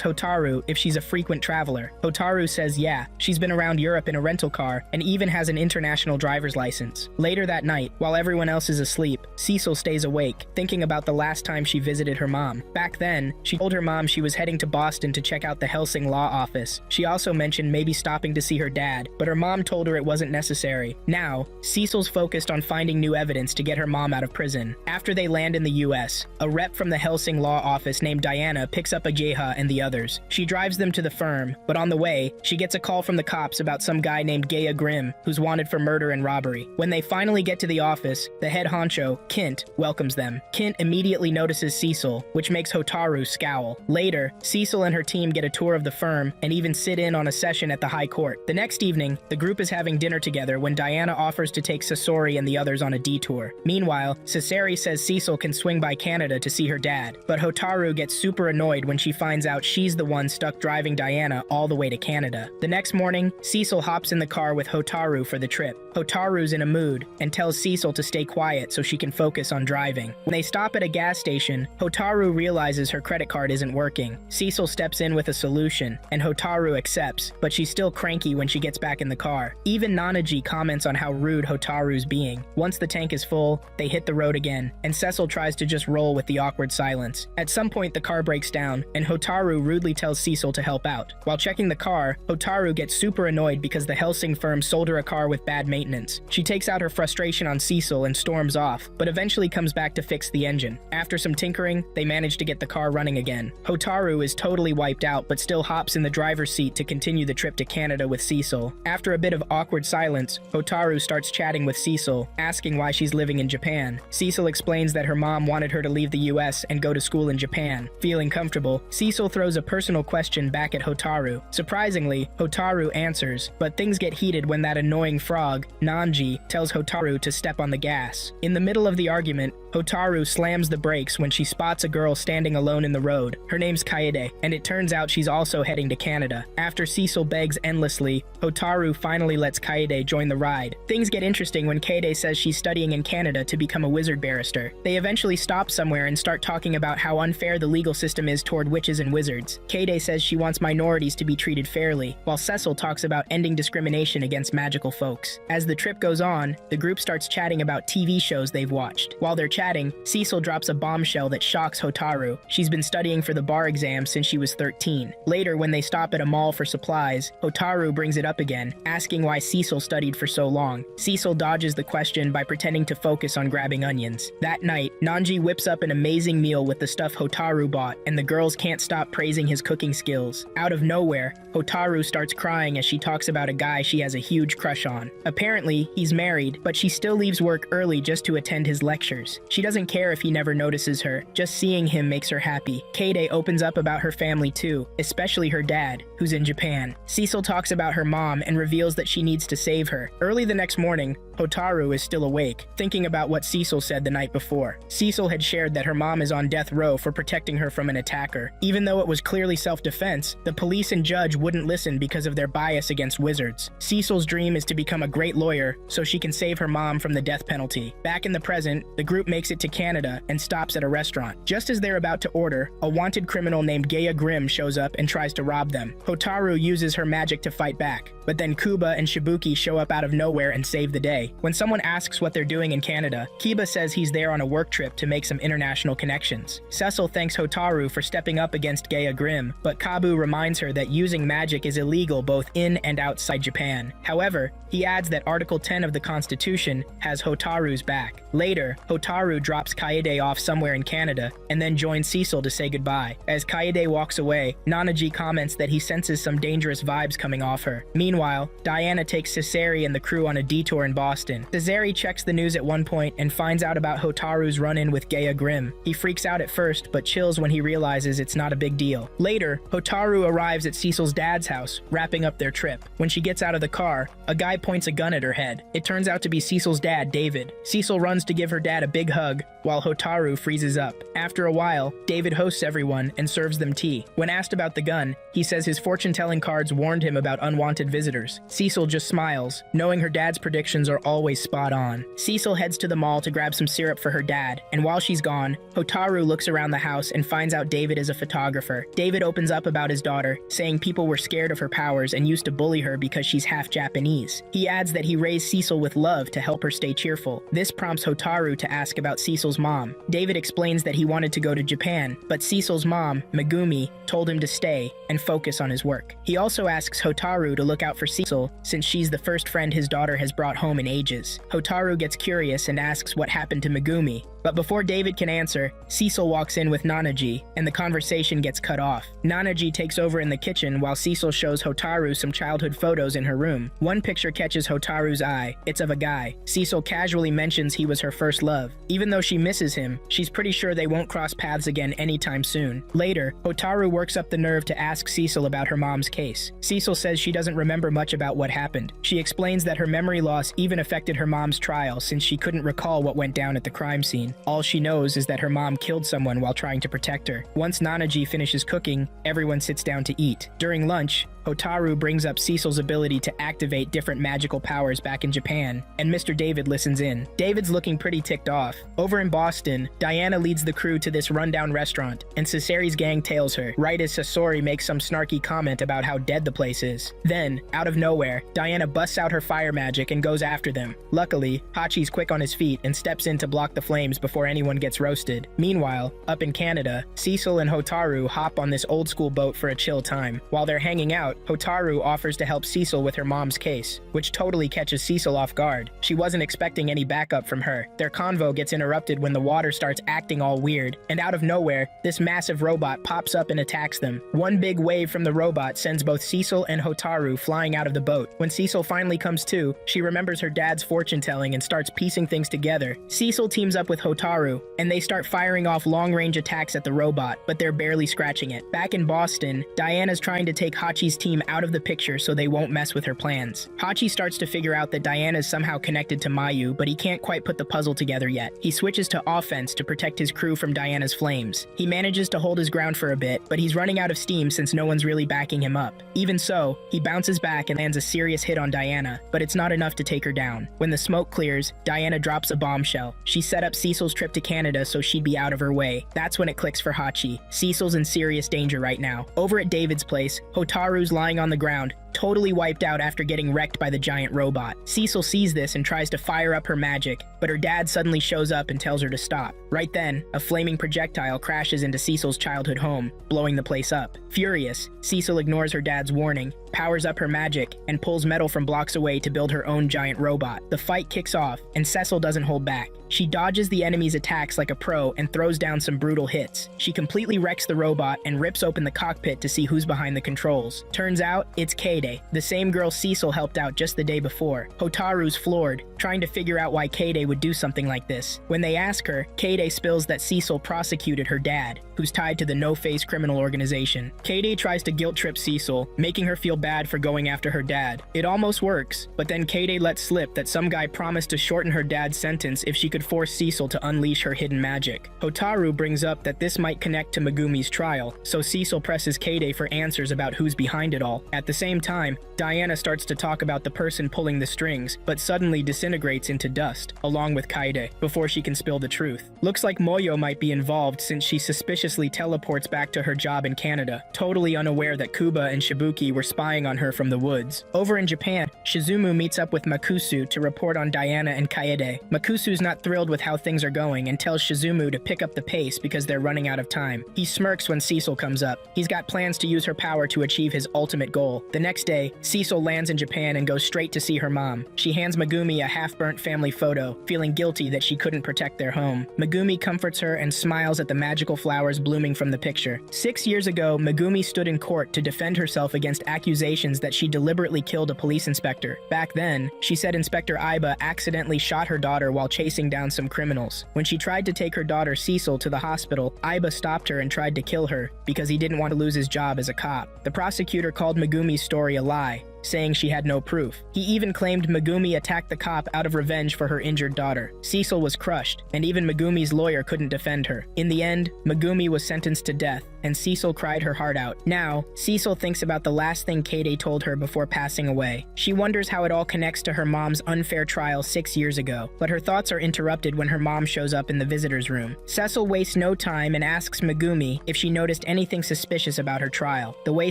Hotaru if she's a frequent traveler. Hotaru says yeah, she's been around Europe in a rental car and even has an international driver's license. Later that night, while everyone else is asleep, Cecil stays awake, thinking about the last time she visited her mom. Back then, she told her mom she was heading to Boston to check out the Helsing Law Office. She also mentioned maybe stopping to see her dad, but her mom told her it wasn't necessary. Now, Cecil's focused on finding new evidence to get her mom out of prison. After they land in the US, a rep from the Helsing Law Office named Diana picks up Ageha and the others. She drives them to the firm, but on the way, she gets a call from the cops about some guy named Gaya Grimm, who's wanted for murder and robbery. When they finally get to the office, the head honcho, Kint, welcomes them. Kint immediately notices Cecil, which makes Hotaru scowl. Later, Cecil and her team get a tour of the firm and even sit in on a session at the High Court. The next evening, the group is having dinner together when Diana offers to take Sasori and the others on a detour. Meanwhile, Sasori says Cecil can swing by Canada to see her dad, but Hotaru gets super annoyed when she finds out she's the one stuck driving Diana all the way to Canada. The next morning, Cecil hops in the car with Hotaru for the trip. Hotaru's in a mood and tells Cecil to stay quiet so she can focus on driving. When they stop at a gas station, Hotaru realizes her credit card isn't working. Cecil steps in with a solution, and Hotaru accepts, but she's still cranky when she gets back in the car. Even Nanaji comments on how rude Hotaru's being. Once the tank is full, they hit the road again, and Cecil tries to just roll with the awkward silence. At some point, the car breaks down, and Hotaru rudely tells Cecil to help out. While checking the car, Hotaru gets super annoyed because the Helsing firm sold her a car with bad maintenance. She takes out her frustration on Cecil and storms off, but eventually comes back to fix the engine. After some tinkering, they manage to get the car running again. Hotaru is totally wiped out, but still hops in the driver's seat to continue the trip to Canada with Cecil. After a bit of awkward silence, Hotaru starts chatting with Cecil, asking why she's living in Japan. Cecil explains that her mom wanted her to leave the US and go to school in Japan. Feeling comfortable, Cecil throws a personal question back at Hotaru. Surprisingly, Hotaru answers, but things get heated when that annoying frog, Nanji, tells Hotaru to step on the gas. In the middle of the argument, Hotaru slams the brakes when she spots a girl standing alone in the road. Her name's Kaede, and it turns out she's also heading to Canada. After Cecil begs endlessly, Hotaru finally lets Kaede join the ride. Things get interesting when Kaede says she's studying in Canada to become a wizard barrister. They eventually stop somewhere and start talking about how unfair the legal system is toward witches and wizards. Kaede says she wants minorities to be treated fairly, while Cecil talks about ending discrimination against magical folks. As the trip goes on, the group starts chatting about TV shows they've watched. While they're chatting, Cecil drops a bombshell that shocks Hotaru. She's been studying for the bar exam since she was 13. Later, when they stop at a mall for supplies, Hotaru brings it up again, asking why Cecil studied for so long. Cecil dodges the question by pretending to focus on grabbing onions. That night, Nanji whips up an amazing meal with the stuff Hotaru bought, and the girls can't stop praising his cooking skills. Out of nowhere, Hotaru starts crying as she talks about a guy she has a huge crush on. Apparently, he's married, but she still leaves work early just to attend his lectures. She doesn't care if he never notices her, just seeing him makes her happy. Kaede opens up about her family too, especially her dad, who's in Japan. Cecil talks about her mom and reveals that she needs to save her. Early the next morning, Hotaru is still awake, thinking about what Cecil said the night before. Cecil had shared that her mom is on death row for protecting her from an attacker. Even though it was clearly self-defense, the police and judge wouldn't listen because of their bias against wizards. Cecil's dream is to become a great lawyer so she can save her mom from the death penalty. Back in the present, the group makes it to Canada and stops at a restaurant. Just as they're about to order, a wanted criminal named Gaya Grimm shows up and tries to rob them. Hotaru uses her magic to fight back, but then Kuba and Shibuki show up out of nowhere and save the day. day. When someone asks what they're doing in Canada, Kiba says he's there on a work trip to make some international connections. Cecil thanks Hotaru for stepping up against Gaia Grim, but Kabu reminds her that using magic is illegal both in and outside Japan. However, he adds that Article 10 of the Constitution has Hotaru's back. Later, Hotaru drops Kaede off somewhere in Canada and then joins Cecil to say goodbye. As Kaede walks away, Nanaji comments that he senses some dangerous vibes coming off her. Meanwhile, Diana takes Cesare and the crew on a detour in Boston. Cesare checks the news at one point and finds out about Hotaru's run-in with Gaia Grim. He freaks out at first, but chills when he realizes it's not a big deal. Later, Hotaru arrives at Cecil's dad's house, wrapping up their trip. When she gets out of the car, a guy points a gun at her head. It turns out to be Cecil's dad, David. Cecil runs to give her dad a big hug, while Hotaru freezes up. After a while, David hosts everyone and serves them tea. When asked about the gun, he says his fortune-telling cards warned him about unwanted visitors. Cecil just smiles, knowing her dad's predictions are always spot on. Cecil heads to the mall to grab some syrup for her dad, and while she's gone, Hotaru looks around the house and finds out David is a photographer. David opens up about his daughter, saying people were scared of her powers and used to bully her because she's half Japanese. He adds that he raised Cecil with love to help her stay cheerful. This prompts Hotaru to ask about Cecil's mom. David explains that he wanted to go to Japan, but Cecil's mom, Megumi, told him to stay and focus on his work. He also asks Hotaru to look out for Cecil, since she's the first friend his daughter has brought home in ages. Hotaru gets curious and asks what happened to Megumi, but before David can answer, Cecil walks in with Nanaji, and the conversation gets cut off. Nanaji takes over in the kitchen while Cecil shows Hotaru some childhood photos in her room. One picture catches Hotaru's eye. It's of a guy. Cecil casually mentions he was her first love. Even though she misses him, she's pretty sure they won't cross paths again anytime soon. Later, Hotaru works up the nerve to ask Cecil about her mom's case. Cecil says she doesn't remember much about what happened. She explains that her memory loss even affected her mom's trial since she couldn't recall what went down at the crime scene. All she knows is that her mom killed someone while trying to protect her. Once Nanaji finishes cooking, everyone sits down to eat. During lunch, Hotaru brings up Cecil's ability to activate different magical powers back in Japan, and Mr. David listens in. David's looking pretty ticked off. Over in Boston, Diana leads the crew to this rundown restaurant, and Cesare's gang tails her, right as Sasori makes some snarky comment about how dead the place is. Then, out of nowhere, Diana busts out her fire magic and goes after them. Luckily, Hachi's quick on his feet and steps in to block the flames before anyone gets roasted. Meanwhile, up in Canada, Cecil and Hotaru hop on this old-school boat for a chill time. While they're hanging out, Hotaru offers to help Cecil with her mom's case, which totally catches Cecil off guard. She wasn't expecting any backup from her. Their convo gets interrupted when the water starts acting all weird, and out of nowhere, this massive robot pops up and attacks them. One big wave from the robot sends both Cecil and Hotaru flying out of the boat. When Cecil finally comes to, she remembers her dad's fortune-telling and starts piecing things together. Cecil teams up with Hotaru, and they start firing off long-range attacks at the robot, but they're barely scratching it. Back in Boston, Diana's trying to take Hachi's team out of the picture so they won't mess with her plans. Hachi starts to figure out that Diana's somehow connected to Mayu, but he can't quite put the puzzle together yet. He switches to offense to protect his crew from Diana's flames. He manages to hold his ground for a bit, but he's running out of steam since no one's really backing him up. Even so, he bounces back and lands a serious hit on Diana, but it's not enough to take her down. When the smoke clears, Diana drops a bombshell. She set up Cecil's trip to Canada so she'd be out of her way. That's when it clicks for Hachi. Cecil's in serious danger right now. Over at David's place, Hotaru's lying on the ground, totally wiped out after getting wrecked by the giant robot. Cecil sees this and tries to fire up her magic, but her dad suddenly shows up and tells her to stop. Right then, a flaming projectile crashes into Cecil's childhood home, blowing the place up. Furious, Cecil ignores her dad's warning, powers up her magic, and pulls metal from blocks away to build her own giant robot. The fight kicks off, and Cecil doesn't hold back. She dodges the enemy's attacks like a pro and throws down some brutal hits. She completely wrecks the robot and rips open the cockpit to see who's behind the controls. Turns out, it's Kaede, the same girl Cecil helped out just the day before. Hotaru's floored, trying to figure out why Kaede would do something like this. When they ask her, Kaede spills that Cecil prosecuted her dad, who's tied to the No-Face criminal organization. Kaede tries to guilt-trip Cecil, making her feel bad for going after her dad. It almost works, but then Kaede lets slip that some guy promised to shorten her dad's sentence if she could force Cecil to unleash her hidden magic. Hotaru brings up that this might connect to Megumi's trial, so Cecil presses Kaede for answers about who's behind it all. At the same time, Diana starts to talk about the person pulling the strings, but suddenly disintegrates into dust, along with Kaede, before she can spill the truth. Looks like Moyo might be involved since she suspiciously teleports back to her job in Canada, totally unaware that Kuba and Shibuki were spying on her from the woods. Over in Japan, Shizumu meets up with Makusu to report on Diana and Kaede. Makusu's not thrilled with how things are going and tells Shizumu to pick up the pace because they're running out of time. He smirks when Cecil comes up. He's got plans to use her power to achieve his ultimate goal. The next day, Cecil lands in Japan and goes straight to see her mom. She hands Megumi a half-burnt family photo, feeling guilty that she couldn't protect their home. Megumi comforts her and smiles at the magical flowers blooming from the picture. 6 years ago, Megumi stood in court to defend herself against accusations that she deliberately killed a police inspector. Back then, she said Inspector Aiba accidentally shot her daughter while chasing down some criminals. When she tried to take her daughter Cecil to the hospital, Aiba stopped her and tried to kill her because he didn't want to lose his job as a cop. The prosecutor called Megumi's story a lie, saying she had no proof. He even claimed Megumi attacked the cop out of revenge for her injured daughter. Cecil was crushed, and even Megumi's lawyer couldn't defend her. In the end, Megumi was sentenced to death, and Cecil cried her heart out. Now, Cecil thinks about the last thing Kaede told her before passing away. She wonders how it all connects to her mom's unfair trial 6 years ago, but her thoughts are interrupted when her mom shows up in the visitor's room. Cecil wastes no time and asks Megumi if she noticed anything suspicious about her trial. The way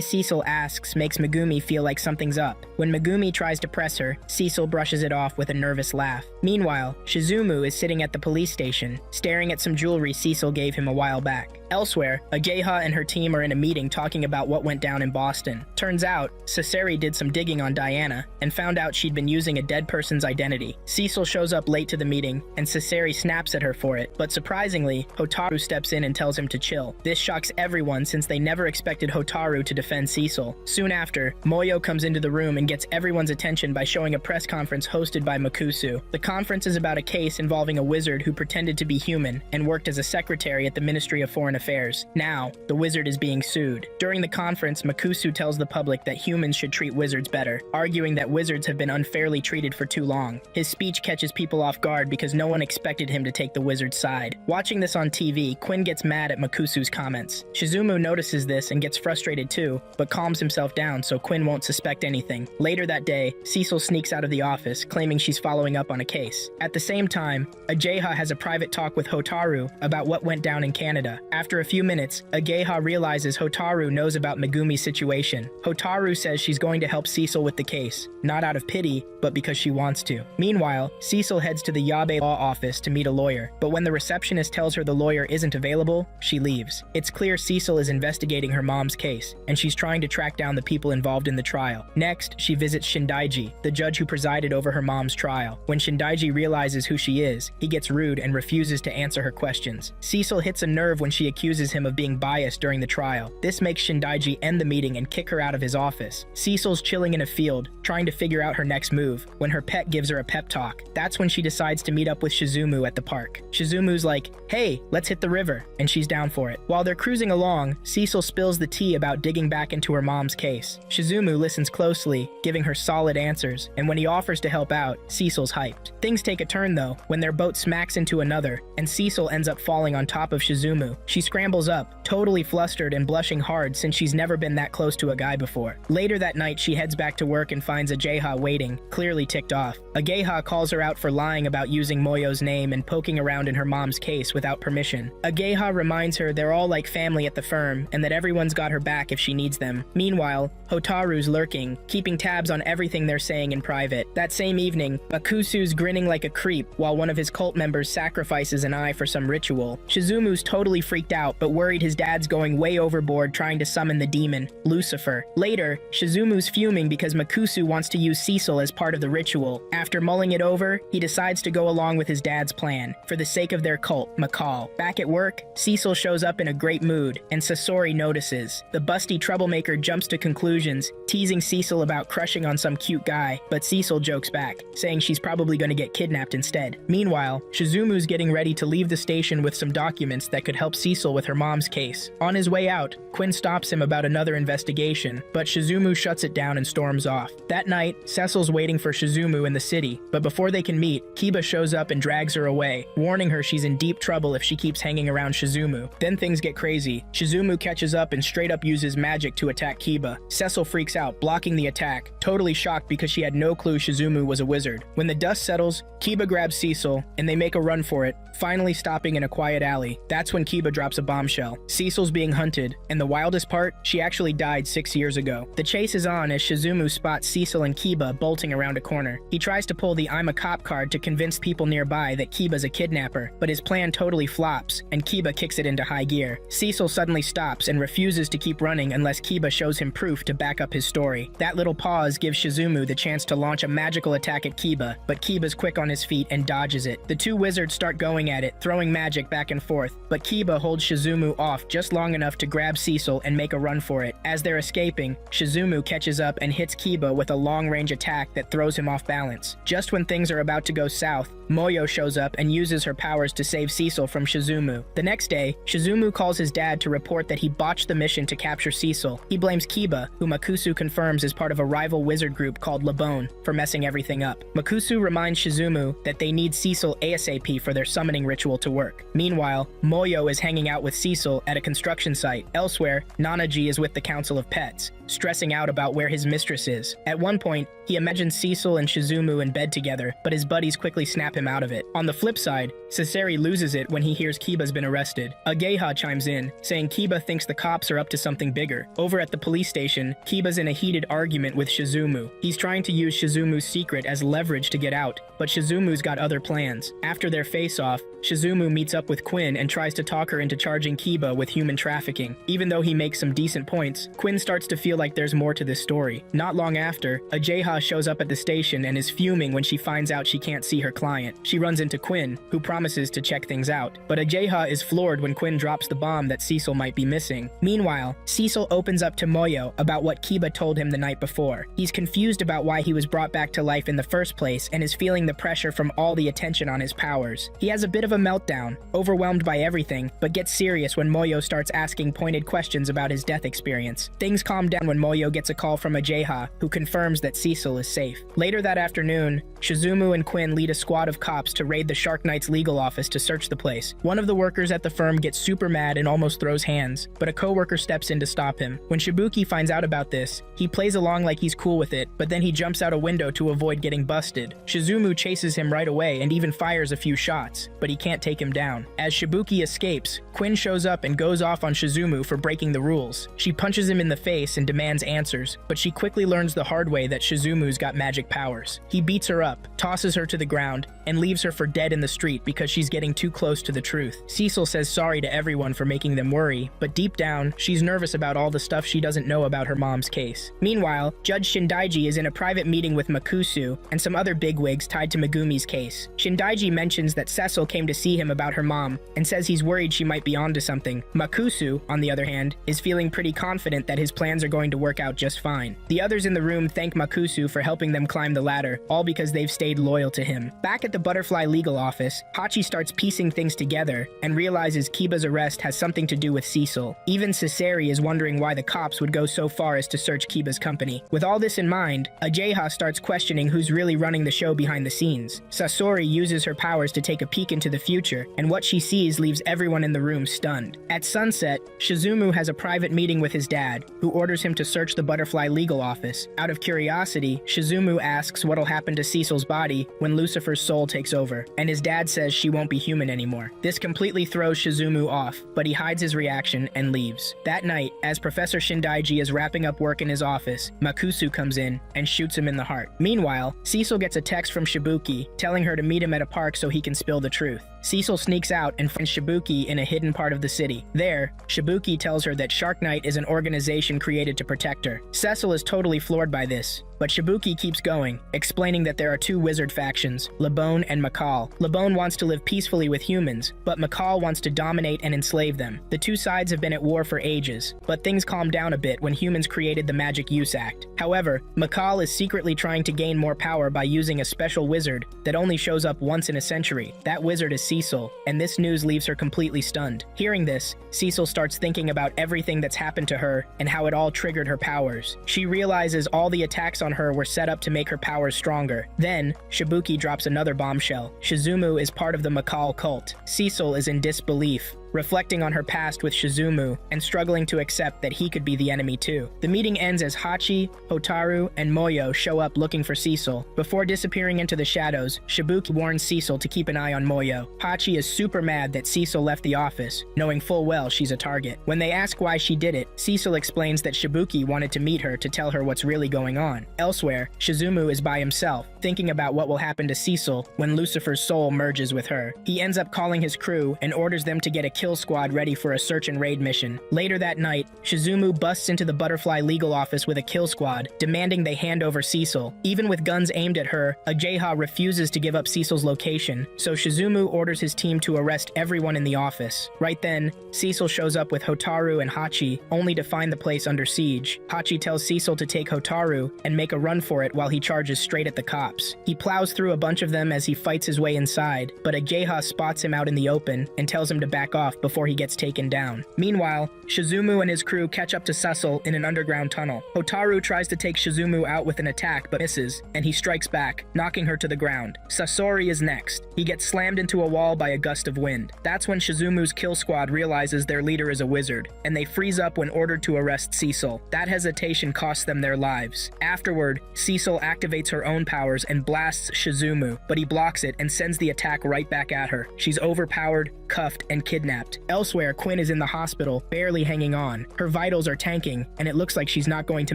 Cecil asks makes Megumi feel like something's up. When Megumi tries to press her, Cecil brushes it off with a nervous laugh. Meanwhile, Shizumu is sitting at the police station, staring at some jewelry Cecil gave him a while back. Elsewhere, Ageha and her team are in a meeting talking about what went down in Boston. Turns out, Sasori did some digging on Diana and found out she'd been using a dead person's identity. Cecil shows up late to the meeting, and Sasori snaps at her for it, but surprisingly, Hotaru steps in and tells him to chill. This shocks everyone since they never expected Hotaru to defend Cecil. Soon after, Moyo comes into the room and gets everyone's attention by showing a press conference hosted by Makusu. The conference is about a case involving a wizard who pretended to be human and worked as a secretary at the Ministry of Foreign Affairs. Now, the wizard is being sued. During the conference, Makusu tells the public that humans should treat wizards better, arguing that wizards have been unfairly treated for too long. His speech catches people off guard because no one expected him to take the wizard's side. Watching this on TV, Quinn gets mad at Makusu's comments. Shizumu notices this and gets frustrated too, but calms himself down so Quinn won't suspect anything. Later that day, Cecil sneaks out of the office, claiming she's following up on a case. At the same time, Ageha has a private talk with Hotaru about what went down in Canada. After a few minutes, Ageha realizes Hotaru knows about Megumi's situation. Hotaru says she's going to help Cecil with the case, not out of pity, but because she wants to. Meanwhile, Cecil heads to the Yabe law office to meet a lawyer, but when the receptionist tells her the lawyer isn't available, she leaves. It's clear Cecil is investigating her mom's case, and she's trying to track down the people involved in the trial. Next, she visits Shindaiji, the judge who presided over her mom's trial. When Shindaiji realizes who she is, he gets rude and refuses to answer her questions. Cecil hits a nerve when she accuses him of being biased during the trial. This makes Shindaiji end the meeting and kick her out of his office. Cecil's chilling in a field, trying to figure out her next move, when her pet gives her a pep talk. That's when she decides to meet up with Shizumu at the park. Shizumu's like, "Hey, let's hit the river," and she's down for it. While they're cruising along, Cecil spills the tea about digging back into her mom's case. Shizumu listens closely, giving her solid answers, and when he offers to help out, Cecil's hyped. Things take a turn though, when their boat smacks into another, and Cecil ends up falling on top of Shizumu. She scrambles up, totally flustered and blushing hard since she's never been that close to a guy before. Later that night, she heads back to work and finds Ageha waiting, clearly ticked off. Ageha calls her out for lying about using Moyo's name and poking around in her mom's case without permission. Ageha reminds her they're all like family at the firm and that everyone's got her back if she needs them. Meanwhile, Hotaru's lurking, keeping tabs on everything they're saying in private. That same evening, Bakusu's grinning like a creep while one of his cult members sacrifices an eye for some ritual. Shizumu's totally freaked out but worried his dad's going way overboard trying to summon the demon, Lucifer. Later, Shizumu's fuming because Makusu wants to use Cecil as part of the ritual. After mulling it over, he decides to go along with his dad's plan, for the sake of their cult, Makal. Back at work, Cecil shows up in a great mood, and Sasori notices. The busty troublemaker jumps to conclusions, teasing Cecil about crushing on some cute guy, but Cecil jokes back, saying she's probably gonna get kidnapped instead. Meanwhile, Shizumu's getting ready to leave the station with some documents that could help Cecil Cecil with her mom's case. On his way out, Quinn stops him about another investigation, but Shizumu shuts it down and storms off. That night, Cecil's waiting for Shizumu in the city, but before they can meet, Kiba shows up and drags her away, warning her she's in deep trouble if she keeps hanging around Shizumu. Then things get crazy. Shizumu catches up and straight up uses magic to attack Kiba. Cecil freaks out, blocking the attack, totally shocked because she had no clue Shizumu was a wizard. When the dust settles, Kiba grabs Cecil, and they make a run for it, finally stopping in a quiet alley. That's when Kiba drops a bombshell. Cecil's being hunted, and the wildest part, she actually died 6 years ago. The chase is on as Shizumu spots Cecil and Kiba bolting around a corner. He tries to pull the "I'm a cop" card to convince people nearby that Kiba's a kidnapper, but his plan totally flops, and Kiba kicks it into high gear. Cecil suddenly stops and refuses to keep running unless Kiba shows him proof to back up his story. That little pause gives Shizumu the chance to launch a magical attack at Kiba, but Kiba's quick on his feet and dodges it. The two wizards start going at it, throwing magic back and forth, but Kiba holds Shizumu off just long enough to grab Cecil and make a run for it. As they're escaping, Shizumu catches up and hits Kiba with a long-range attack that throws him off balance. Just when things are about to go south, Moyo shows up and uses her powers to save Cecil from Shizumu. The next day, Shizumu calls his dad to report that he botched the mission to capture Cecil. He blames Kiba, who Makusu confirms is part of a rival wizard group called Labone, for messing everything up. Makusu reminds Shizumu that they need Cecil ASAP for their summoning ritual to work. Meanwhile, Moyo is hanging out with Cecil at a construction site. Elsewhere, Nanaji is with the Council of Pets, stressing out about where his mistress is. At one point, he imagines Cecil and Shizumu in bed together, but his buddies quickly snap him out of it. On the flip side, Sasori loses it when he hears Kiba's been arrested. Ageha chimes in, saying Kiba thinks the cops are up to something bigger. Over at the police station, Kiba's in a heated argument with Shizumu. He's trying to use Shizumu's secret as leverage to get out, but Shizumu's got other plans. After their face-off, Shizumu meets up with Quinn and tries to talk her into charging Kiba with human trafficking. Even though he makes some decent points, Quinn starts to feel like there's more to this story. Not long after, Ageha shows up at the station and is fuming when she finds out she can't see her client. She runs into Quinn, who promises to check things out, but Ageha is floored when Quinn drops the bomb that Cecil might be missing. Meanwhile, Cecil opens up to Moyo about what Kiba told him the night before. He's confused about why he was brought back to life in the first place and is feeling the pressure from all the attention on his powers. He has a bit of a meltdown, overwhelmed by everything, but gets serious when Moyo starts asking pointed questions about his death experience. Things calm down when Moyo gets a call from Ageha, who confirms that Cecil is safe. Later that afternoon, Shizumu and Quinn lead a squad of cops to raid the Shark Knight's legal office to search the place. One of the workers at the firm gets super mad and almost throws hands, but a coworker steps in to stop him. When Shibuki finds out about this, he plays along like he's cool with it, but then he jumps out a window to avoid getting busted. Shizumu chases him right away and even fires a few shots, but he can't take him down. As Shibuki escapes, Quinn shows up and goes off on Shizumu for breaking the rules. She punches him in the face and demands answers, but she quickly learns the hard way that Shizumu's got magic powers. He beats her up, tosses her to the ground, and leaves her for dead in the street because she's getting too close to the truth. Cecil says sorry to everyone for making them worry, but deep down, she's nervous about all the stuff she doesn't know about her mom's case. Meanwhile, Judge Shindaiji is in a private meeting with Makusu and some other bigwigs tied to Megumi's case. Shindaiji mentions that Cecil came to see him about her mom and says he's worried she might be onto something. Makusu, on the other hand, is feeling pretty confident that his plans are going to work out just fine. The others in the room thank Makusu for helping them climb the ladder, all because they've stayed loyal to him. Back at the Butterfly legal office, Hachi starts piecing things together and realizes Kiba's arrest has something to do with Cecil. Even Sasori is wondering why the cops would go so far as to search Kiba's company. With all this in mind, Ageha starts questioning who's really running the show behind the scenes. Sasori uses her powers to take a peek into the future, and what she sees leaves everyone in the room stunned. At sunset, Shizumu has a private meeting with his dad, who orders him to search the Butterfly legal office. Out of curiosity, Shizumu asks what'll happen to Cecil's body when Lucifer's soul takes over, and his dad says she won't be human anymore. This completely throws Shizumu off, but he hides his reaction and leaves. That night, as Professor Shindaiji is wrapping up work in his office, Makusu comes in and shoots him in the heart. Meanwhile, Cecil gets a text from Shibuki telling her to meet him at a park so he can spill the truth. Cecil sneaks out and finds Shibuki in a hidden part of the city. There, Shibuki tells her that Shark Knight is an organization created to protect her. Cecil is totally floored by this, but Shibuki keeps going, explaining that there are two wizard factions, Labone and Makal. Labone wants to live peacefully with humans, but Makal wants to dominate and enslave them. The two sides have been at war for ages, but things calmed down a bit when humans created the Magic Use Act. However, Makal is secretly trying to gain more power by using a special wizard that only shows up once in a century. That wizard is Cecil, and this news leaves her completely stunned. Hearing this, Cecil starts thinking about everything that's happened to her and how it all triggered her powers. She realizes all the attacks on her were set up to make her powers stronger. Then, Shibuki drops another bombshell. Shizumu is part of the Makal cult. Cecil is in disbelief, reflecting on her past with Shizumu and struggling to accept that he could be the enemy too. The meeting ends as Hachi, Hotaru, and Moyo show up looking for Cecil. Before disappearing into the shadows, Shibuki warns Cecil to keep an eye on Moyo. Hachi is super mad that Cecil left the office, knowing full well she's a target. When they ask why she did it, Cecil explains that Shibuki wanted to meet her to tell her what's really going on. Elsewhere, Shizumu is by himself, thinking about what will happen to Cecil when Lucifer's soul merges with her. He ends up calling his crew and orders them to get a kill squad ready for a search and raid mission. Later that night, Shizumu busts into the Butterfly legal office with a kill squad, demanding they hand over Cecil. Even with guns aimed at her, Ageha refuses to give up Cecil's location, so Shizumu orders his team to arrest everyone in the office. Right then, Cecil shows up with Hotaru and Hachi, only to find the place under siege. Hachi tells Cecil to take Hotaru and make a run for it while he charges straight at the cops. He plows through a bunch of them as he fights his way inside, but Ageha spots him out in the open and tells him to back off before he gets taken down. Meanwhile, Shizumu and his crew catch up to Cecil in an underground tunnel. Hotaru tries to take Shizumu out with an attack but misses, and he strikes back, knocking her to the ground. Sasori is next. He gets slammed into a wall by a gust of wind. That's when Shizumu's kill squad realizes their leader is a wizard, and they freeze up when ordered to arrest Cecil. That hesitation costs them their lives. Afterward, Cecil activates her own powers and blasts Shizumu, but he blocks it and sends the attack right back at her. She's overpowered, cuffed, and kidnapped. Elsewhere, Quinn is in the hospital, barely hanging on. Her vitals are tanking, and it looks like she's not going to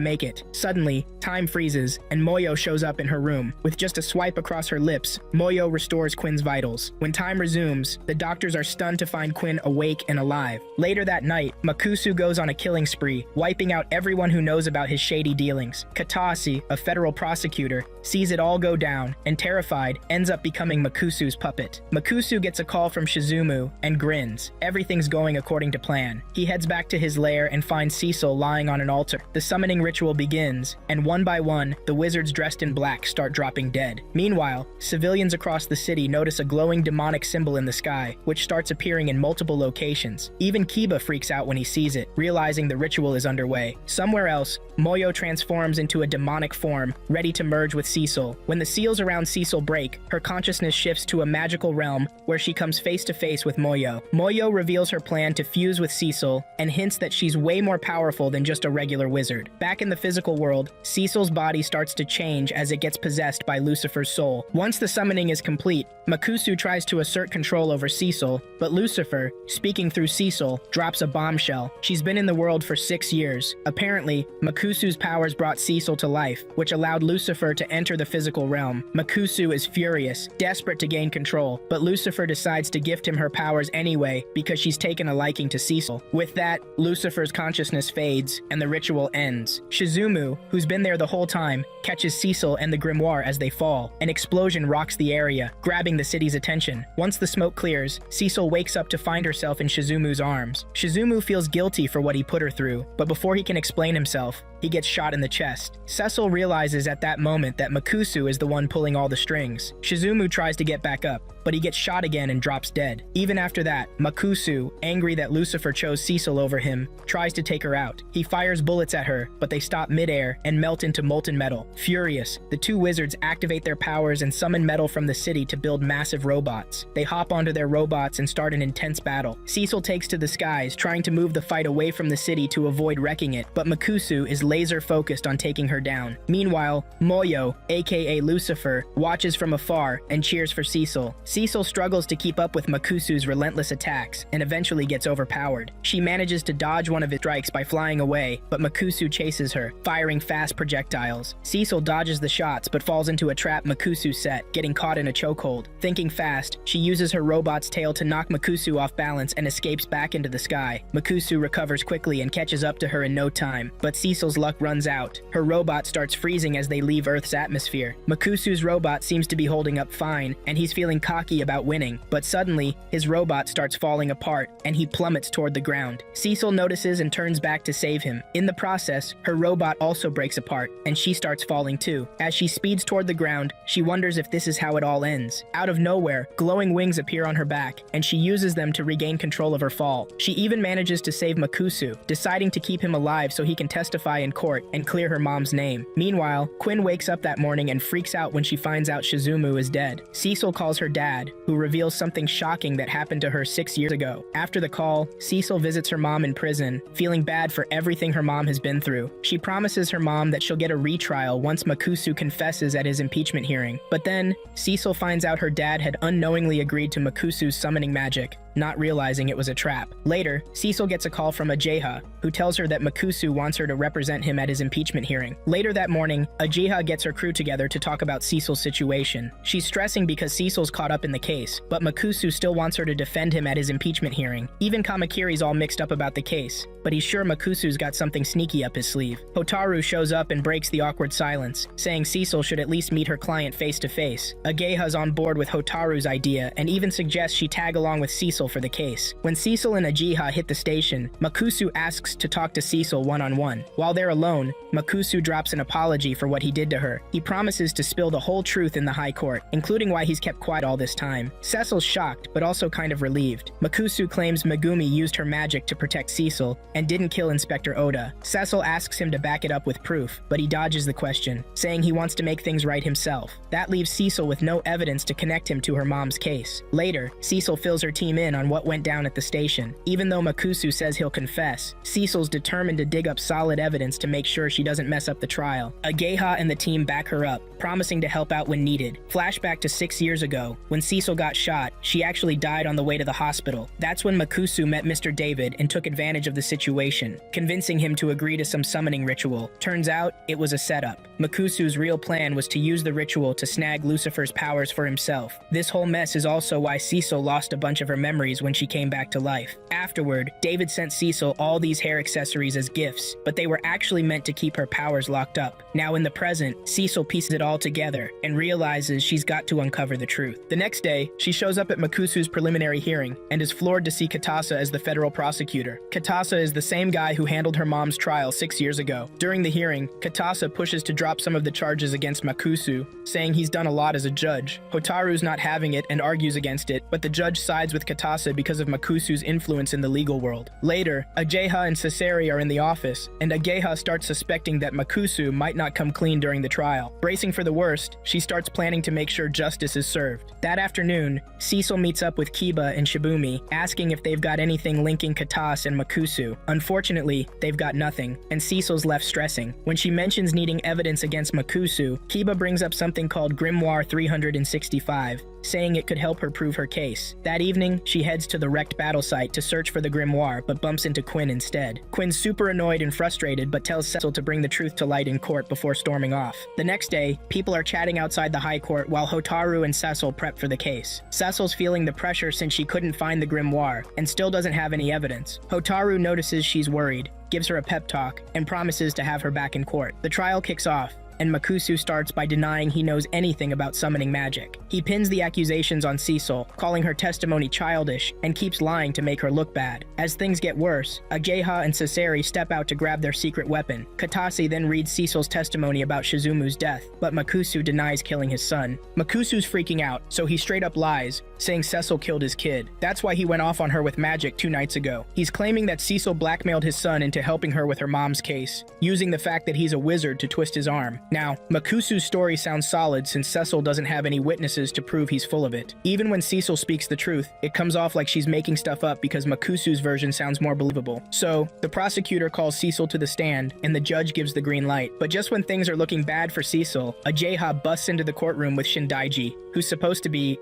make it. Suddenly, time freezes, and Moyo shows up in her room. With just a swipe across her lips, Moyo restores Quinn's vitals. When time resumes, the doctors are stunned to find Quinn awake and alive. Later that night, Makusu goes on a killing spree, wiping out everyone who knows about his shady dealings. Katase, a federal prosecutor, sees it all go down, and terrified, ends up becoming Makusu's puppet. Makusu gets a call from Shizumu and grins. Everything's going according to plan. He heads back to his lair and finds Cecil lying on an altar. The summoning ritual begins, and one by one, the wizards dressed in black start dropping dead. Meanwhile, civilians across the city notice a glowing demonic symbol in the sky, which starts appearing in multiple locations. Even Kiba freaks out when he sees it, realizing the ritual is underway. Somewhere else, Moyo transforms into a demonic form, ready to merge with Cecil. When the seals around Cecil break, her consciousness shifts to a magical realm where she comes face to face with Moyo. Moyo reveals her plan to fuse with Cecil and hints that she's way more powerful than just a regular wizard. Back in the physical world, Cecil's body starts to change as it gets possessed by Lucifer's soul. Once the summoning is complete, Makusu tries to assert control over Cecil, but Lucifer, speaking through Cecil, drops a bombshell. She's been in the world for 6 years. Apparently, Makusu's powers brought Cecil to life, which allowed Lucifer to enter the physical realm. Makusu is furious, desperate to gain control, but Lucifer decides to gift him her powers anyway because she's taken a liking to Cecil. With that, Lucifer's consciousness fades, and the ritual ends. Shizumu, who's been there the whole time, catches Cecil and the grimoire as they fall. An explosion rocks the area, grabbing the city's attention. Once the smoke clears, Cecil wakes up to find herself in Shizumu's arms. Shizumu feels guilty for what he put her through, but before he can explain himself, he gets shot in the chest. Cecil realizes at that moment that Makusu is the one pulling all the strings. Shizumu tries to get back up, but he gets shot again and drops dead. Even after that, Makusu, angry that Lucifer chose Cecil over him, tries to take her out. He fires bullets at her, but they stop midair and melt into molten metal. Furious, the two wizards activate their powers and summon metal from the city to build massive robots. They hop onto their robots and start an intense battle. Cecil takes to the skies, trying to move the fight away from the city to avoid wrecking it, but Makusu is laser focused on taking her down. Meanwhile, Moyo, aka Lucifer, watches from afar and cheers for Cecil. Cecil struggles to keep up with Makusu's relentless attacks and eventually gets overpowered. She manages to dodge one of his strikes by flying away, but Makusu chases her, firing fast projectiles. Cecil dodges the shots but falls into a trap Makusu set, getting caught in a chokehold. Thinking fast, she uses her robot's tail to knock Makusu off balance and escapes back into the sky. Makusu recovers quickly and catches up to her in no time, but Cecil's Cecil's luck runs out. Her robot starts freezing as they leave Earth's atmosphere. Makusu's robot seems to be holding up fine, and he's feeling cocky about winning. But suddenly, his robot starts falling apart, and he plummets toward the ground. Cecil notices and turns back to save him. In the process, her robot also breaks apart, and she starts falling too. As she speeds toward the ground, she wonders if this is how it all ends. Out of nowhere, glowing wings appear on her back, and she uses them to regain control of her fall. She even manages to save Makusu, deciding to keep him alive so he can testify in court and clear her mom's name. Meanwhile, Quinn wakes up that morning and freaks out when she finds out Shizumu is dead. Cecil calls her dad, who reveals something shocking that happened to her 6 years ago. After the call, Cecil visits her mom in prison, feeling bad for everything her mom has been through. She promises her mom that she'll get a retrial once Makusu confesses at his impeachment hearing. But then, Cecil finds out her dad had unknowingly agreed to Makusu's summoning magic, not realizing it was a trap. Later, Cecil gets a call from Ajeha, who tells her that Makusu wants her to represent him at his impeachment hearing. Later that morning, Ajeha gets her crew together to talk about Cecil's situation. She's stressing because Cecil's caught up in the case, but Makusu still wants her to defend him at his impeachment hearing. Even Kamakiri's all mixed up about the case, but he's sure Makusu's got something sneaky up his sleeve. Hotaru shows up and breaks the awkward silence, saying Cecil should at least meet her client face to face. Ageha's on board with Hotaru's idea and even suggests she tag along with Cecil for the case. When Cecil and Ajeha hit the station, Makusu asks to talk to Cecil one-on-one. While they're alone, Makusu drops an apology for what he did to her. He promises to spill the whole truth in the high court, including why he's kept quiet all this time. Cecil's shocked, but also kind of relieved. Makusu claims Megumi used her magic to protect Cecil and didn't kill Inspector Oda. Cecil asks him to back it up with proof, but he dodges the question, saying he wants to make things right himself. That leaves Cecil with no evidence to connect him to her mom's case. Later, Cecil fills her team in on what went down at the station. Even though Makusu says he'll confess, Cecil's determined to dig up solid evidence to make sure she doesn't mess up the trial. Ageha and the team back her up, promising to help out when needed. Flashback to 6 years ago, when Cecil got shot, she actually died on the way to the hospital. That's when Makusu met Mr. David and took advantage of the situation, convincing him to agree to some summoning ritual. Turns out, it was a setup. Makusu's real plan was to use the ritual to snag Lucifer's powers for himself. This whole mess is also why Cecil lost a bunch of her memories when she came back to life. Afterward, David sent Cecil all these hair accessories as gifts, but they were actually meant to keep her powers locked up. Now in the present, Cecil pieces it all together and realizes she's got to uncover the truth. The next day, she shows up at Makusu's preliminary hearing and is floored to see Katasa as the federal prosecutor. Katasa is the same guy who handled her mom's trial 6 years ago. During the hearing, Katasa pushes to drop some of the charges against Makusu, saying he's done a lot as a judge. Hotaru's not having it and argues against it, but the judge sides with Katasa because of Makusu's influence in the legal world. Later, Ajeha and Saseri are in the office, and Ageha starts suspecting that Makusu might not come clean during the trial. Bracing for the worst, she starts planning to make sure justice is served. That afternoon, Cecil meets up with Kiba and Shibumi, asking if they've got anything linking Katasa and Makusu. Unfortunately, they've got nothing, and Cecil's left stressing. When she mentions needing evidence against Makusu, Kiba brings up something called Grimoire 365, saying it could help her prove her case. That evening, she heads to the wrecked battle site to search for the grimoire, but bumps into Quinn instead. Quinn's super annoyed and frustrated, but tells Cecil to bring the truth to light in court before storming off. The next day, people are chatting outside the high court while Hotaru and Cecil prep for the case. Cecil's feeling the pressure since she couldn't find the grimoire, and still doesn't have any evidence. Hotaru notices she's worried, gives her a pep talk, and promises to have her back in court. The trial kicks off, and Makusu starts by denying he knows anything about summoning magic. He pins the accusations on Cecil, calling her testimony childish, and keeps lying to make her look bad. As things get worse, Ageha and Saseri step out to grab their secret weapon. Katase then reads Cecil's testimony about Shizumu's death, but Makusu denies killing his son. Makusu's freaking out, so he straight up lies, saying Cecil killed his kid. That's why he went off on her with magic 2 nights ago. He's claiming that Cecil blackmailed his son into helping her with her mom's case, using the fact that he's a wizard to twist his arm. Now, Makusu's story sounds solid since Cecil doesn't have any witnesses to prove he's full of it. Even when Cecil speaks the truth, it comes off like she's making stuff up because Makusu's version sounds more believable. So, the prosecutor calls Cecil to the stand, and the judge gives the green light. But just when things are looking bad for Cecil, Ajeha busts into the courtroom with Shindaiji, who's supposed to be,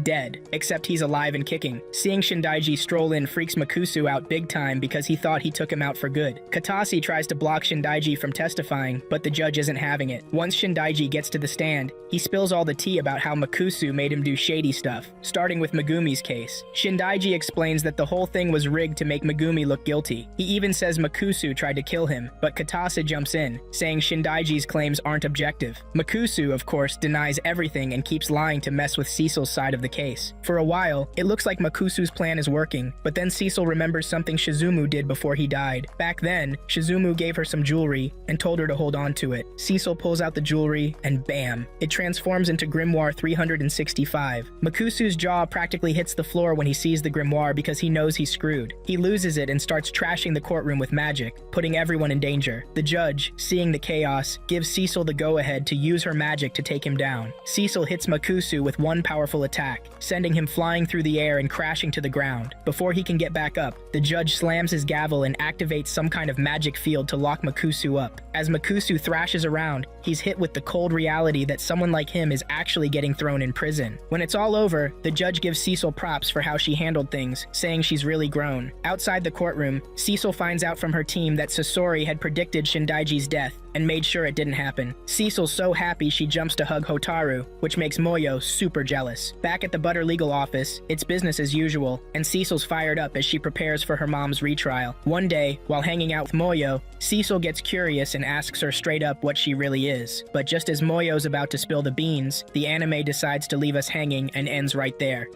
dead, except he's alive and kicking. Seeing Shindaiji stroll in freaks Makusu out big time because he thought he took him out for good. Katase tries to block Shindaiji from testifying, but the judge isn't having having it. Once Shindaiji gets to the stand, he spills all the tea about how Makusu made him do shady stuff, starting with Megumi's case. Shindaiji explains that the whole thing was rigged to make Megumi look guilty. He even says Makusu tried to kill him, but Katase jumps in, saying Shindaiji's claims aren't objective. Makusu, of course, denies everything and keeps lying to mess with Cecil's side of the case. For a while, it looks like Makusu's plan is working, but then Cecil remembers something Shizumu did before he died. Back then, Shizumu gave her some jewelry and told her to hold on to it. Cecil pulls out the jewelry and bam, it transforms into Grimoire 365. Makusu's jaw practically hits the floor when he sees the grimoire because he knows he's screwed. He loses it and starts trashing the courtroom with magic, putting everyone in danger. The judge, seeing the chaos, gives Cecil the go-ahead to use her magic to take him down. Cecil hits Makusu with one powerful attack, sending him flying through the air and crashing to the ground. Before he can get back up, the judge slams his gavel and activates some kind of magic field to lock Makusu up. As Makusu thrashes around, he's hit with the cold reality that someone like him is actually getting thrown in prison. When it's all over, the judge gives Cecil props for how she handled things, saying she's really grown. Outside the courtroom, Cecil finds out from her team that Sasori had predicted Shindaiji's death and made sure it didn't happen. Cecil's so happy she jumps to hug Hotaru, which makes Moyo super jealous. Back at the Butter legal office, it's business as usual, and Cecil's fired up as she prepares for her mom's retrial. One day, while hanging out with Moyo, Cecil gets curious and asks her straight up what she really is. But just as Moyo's about to spill the beans, the anime decides to leave us hanging and ends right there.